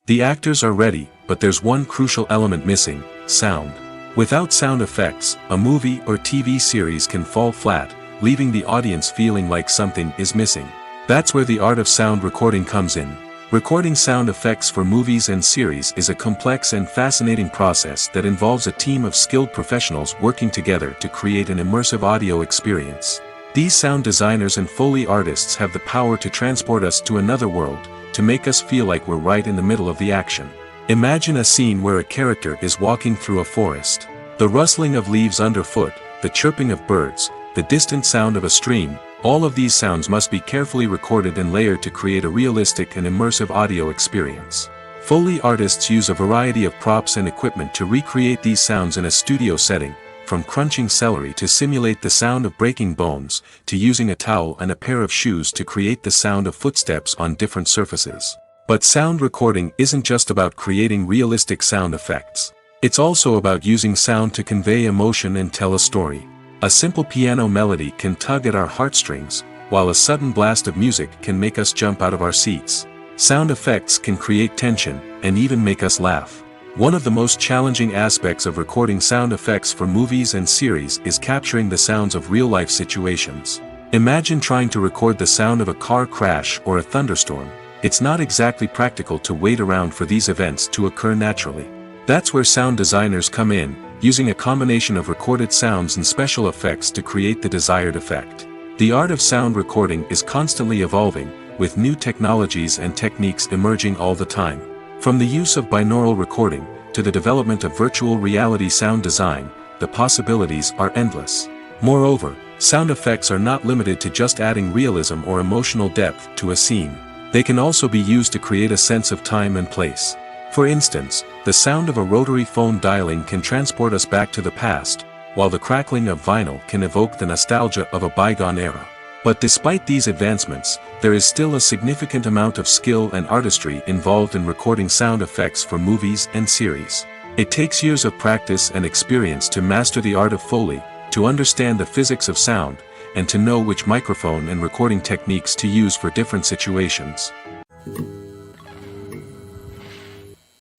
The actors are ready, but there's one crucial element missing: sound. Without sound effects, a movie or TV series can fall flat, leaving the audience feeling like something is missing. That's where the art of sound recording comes in. Recording sound effects for movies and series is a complex and fascinating process that involves a team of skilled professionals working together to create an immersive audio experience. These sound designers and Foley artists have the power to transport us to another world, to make us feel like we're right in the middle of the action. Imagine a scene where a character is walking through a forest. The rustling of leaves underfoot, the chirping of birds, the distant sound of a stream, all of these sounds must be carefully recorded and layered to create a realistic and immersive audio experience. Foley artists use a variety of props and equipment to recreate these sounds in a studio setting, from crunching celery to simulate the sound of breaking bones, to using a towel and a pair of shoes to create the sound of footsteps on different surfaces. But sound recording isn't just about creating realistic sound effects. It's also about using sound to convey emotion and tell a story. A simple piano melody can tug at our heartstrings, while a sudden blast of music can make us jump out of our seats. Sound effects can create tension, and even make us laugh. One of the most challenging aspects of recording sound effects for movies and series is capturing the sounds of real-life situations. Imagine trying to record the sound of a car crash or a thunderstorm. It's not exactly practical to wait around for these events to occur naturally. That's where sound designers come in, using a combination of recorded sounds and special effects to create the desired effect. The art of sound recording is constantly evolving, with new technologies and techniques emerging all the time. From the use of binaural recording, to the development of virtual reality sound design, the possibilities are endless. Moreover, sound effects are not limited to just adding realism or emotional depth to a scene. They can also be used to create a sense of time and place. For instance, the sound of a rotary phone dialing can transport us back to the past, while the crackling of vinyl can evoke the nostalgia of a bygone era. But despite these advancements, there is still a significant amount of skill and artistry involved in recording sound effects for movies and series. It takes years of practice and experience to master the art of Foley, to understand the physics of sound, and to know which microphone and recording techniques to use for different situations.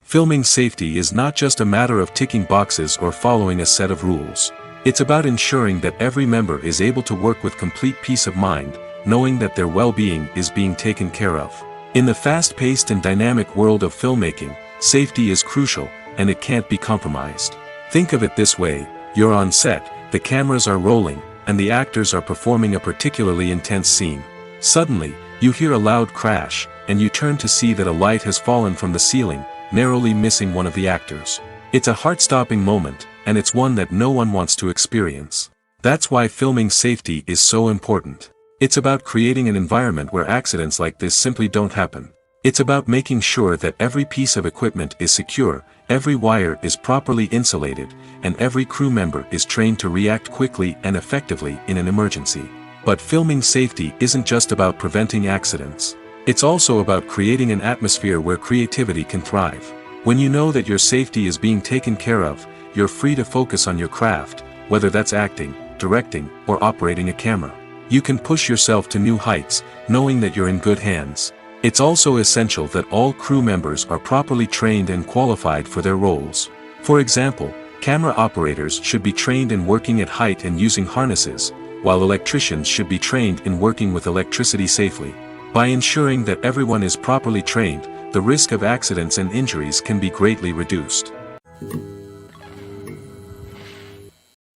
Filming safety is not just a matter of ticking boxes or following a set of rules. It's about ensuring that every member is able to work with complete peace of mind, knowing that their well-being is being taken care of. In the fast-paced and dynamic world of filmmaking, safety is crucial, and it can't be compromised. Think of it this way: you're on set, the cameras are rolling, and the actors are performing a particularly intense scene. Suddenly, you hear a loud crash, and you turn to see that a light has fallen from the ceiling, narrowly missing one of the actors. It's a heart-stopping moment, and it's one that no one wants to experience. That's why filming safety is so important. It's about creating an environment where accidents like this simply don't happen. It's about making sure that every piece of equipment is secure, every wire is properly insulated, and every crew member is trained to react quickly and effectively in an emergency. But filming safety isn't just about preventing accidents. It's also about creating an atmosphere where creativity can thrive. When you know that your safety is being taken care of, you're free to focus on your craft, whether that's acting, directing, or operating a camera. You can push yourself to new heights, knowing that you're in good hands. It's also essential that all crew members are properly trained and qualified for their roles. For example, camera operators should be trained in working at height and using harnesses, while electricians should be trained in working with electricity safely. By ensuring that everyone is properly trained, the risk of accidents and injuries can be greatly reduced.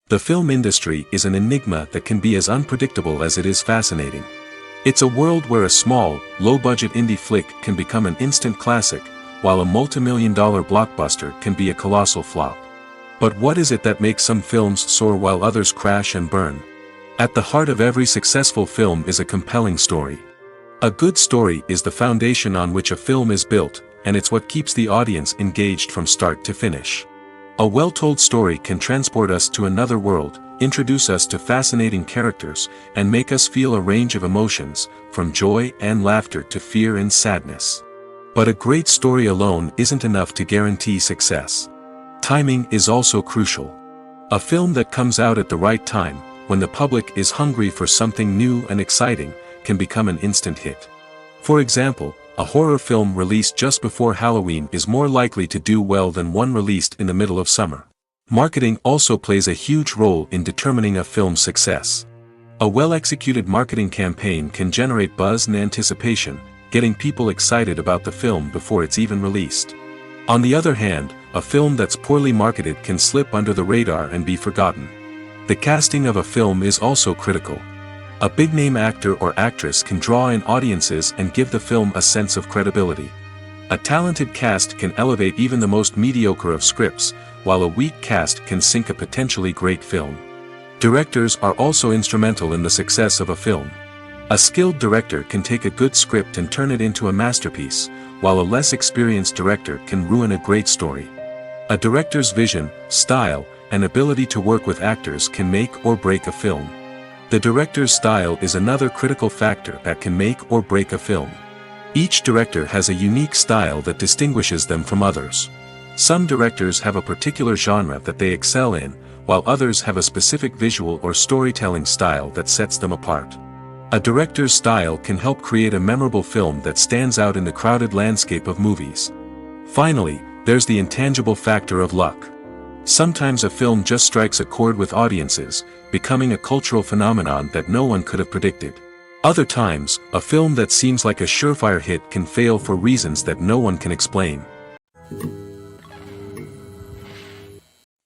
The film industry is an enigma that can be as unpredictable as it is fascinating. It's a world where a small, low-budget indie flick can become an instant classic, while a multi-million-dollar blockbuster can be a colossal flop. But what is it that makes some films soar while others crash and burn? At the heart of every successful film is a compelling story. A good story is the foundation on which a film is built, and it's what keeps the audience engaged from start to finish. A well-told story can transport us to another world, introduce us to fascinating characters, and make us feel a range of emotions, from joy and laughter to fear and sadness. But a great story alone isn't enough to guarantee success. Timing is also crucial. A film that comes out at the right time, when the public is hungry for something new and exciting, can become an instant hit. For example, a horror film released just before Halloween is more likely to do well than one released in the middle of summer. Marketing also plays a huge role in determining a film's success. A well-executed marketing campaign can generate buzz and anticipation, getting people excited about the film before it's even released. On the other hand, a film that's poorly marketed can slip under the radar and be forgotten. The casting of a film is also critical. A big-name actor or actress can draw in audiences and give the film a sense of credibility. A talented cast can elevate even the most mediocre of scripts, while a weak cast can sink a potentially great film. Directors are also instrumental in the success of a film. A skilled director can take a good script and turn it into a masterpiece, while a less experienced director can ruin a great story. A director's vision, style, and ability to work with actors can make or break a film. The director's style is another critical factor that can make or break a film. Each director has a unique style that distinguishes them from others. Some directors have a particular genre that they excel in, while others have a specific visual or storytelling style that sets them apart. A director's style can help create a memorable film that stands out in the crowded landscape of movies. Finally, there's the intangible factor of luck. Sometimes a film just strikes a chord with audiences, becoming a cultural phenomenon that no one could have predicted. Other times, a film that seems like a surefire hit can fail for reasons that no one can explain.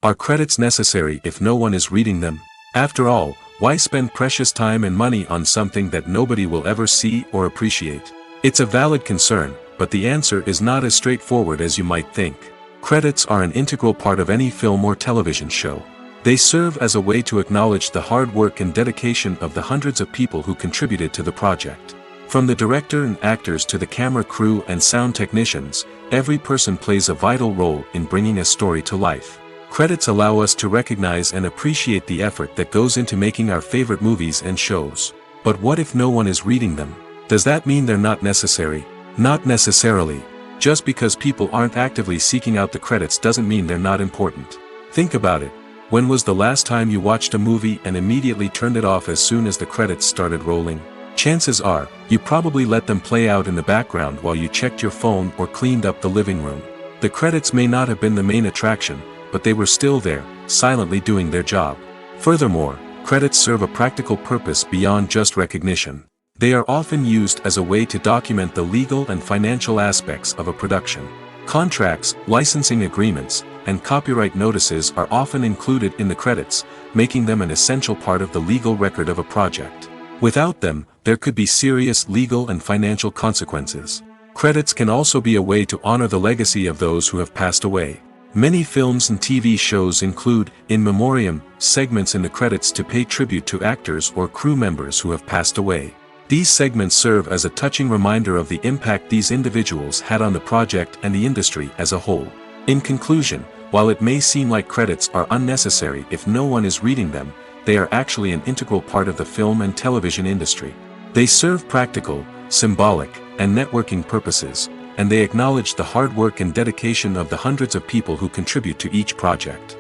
Are credits necessary if no one is reading them? After all, why spend precious time and money on something that nobody will ever see or appreciate? It's a valid concern, but the answer is not as straightforward as you might think. Credits are an integral part of any film or television show. They serve as a way to acknowledge the hard work and dedication of the hundreds of people who contributed to the project. From the director and actors to the camera crew and sound technicians, every person plays a vital role in bringing a story to life. Credits allow us to recognize and appreciate the effort that goes into making our favorite movies and shows. But what if no one is reading them? Does that mean they're not necessary? Not necessarily. Just because people aren't actively seeking out the credits doesn't mean they're not important. Think about it. When was the last time you watched a movie and immediately turned it off as soon as the credits started rolling? Chances are, you probably let them play out in the background while you checked your phone or cleaned up the living room. The credits may not have been the main attraction, but they were still there, silently doing their job. Furthermore, credits serve a practical purpose beyond just recognition. They are often used as a way to document the legal and financial aspects of a production. Contracts, licensing agreements, and copyright notices are often included in the credits, making them an essential part of the legal record of a project. Without them, there could be serious legal and financial consequences. Credits can also be a way to honor the legacy of those who have passed away. Many films and TV shows include, in memoriam, segments in the credits to pay tribute to actors or crew members who have passed away. These segments serve as a touching reminder of the impact these individuals had on the project and the industry as a whole. In conclusion, while it may seem like credits are unnecessary if no one is reading them, they are actually an integral part of the film and television industry. They serve practical, symbolic, and networking purposes, and they acknowledge the hard work and dedication of the hundreds of people who contribute to each project.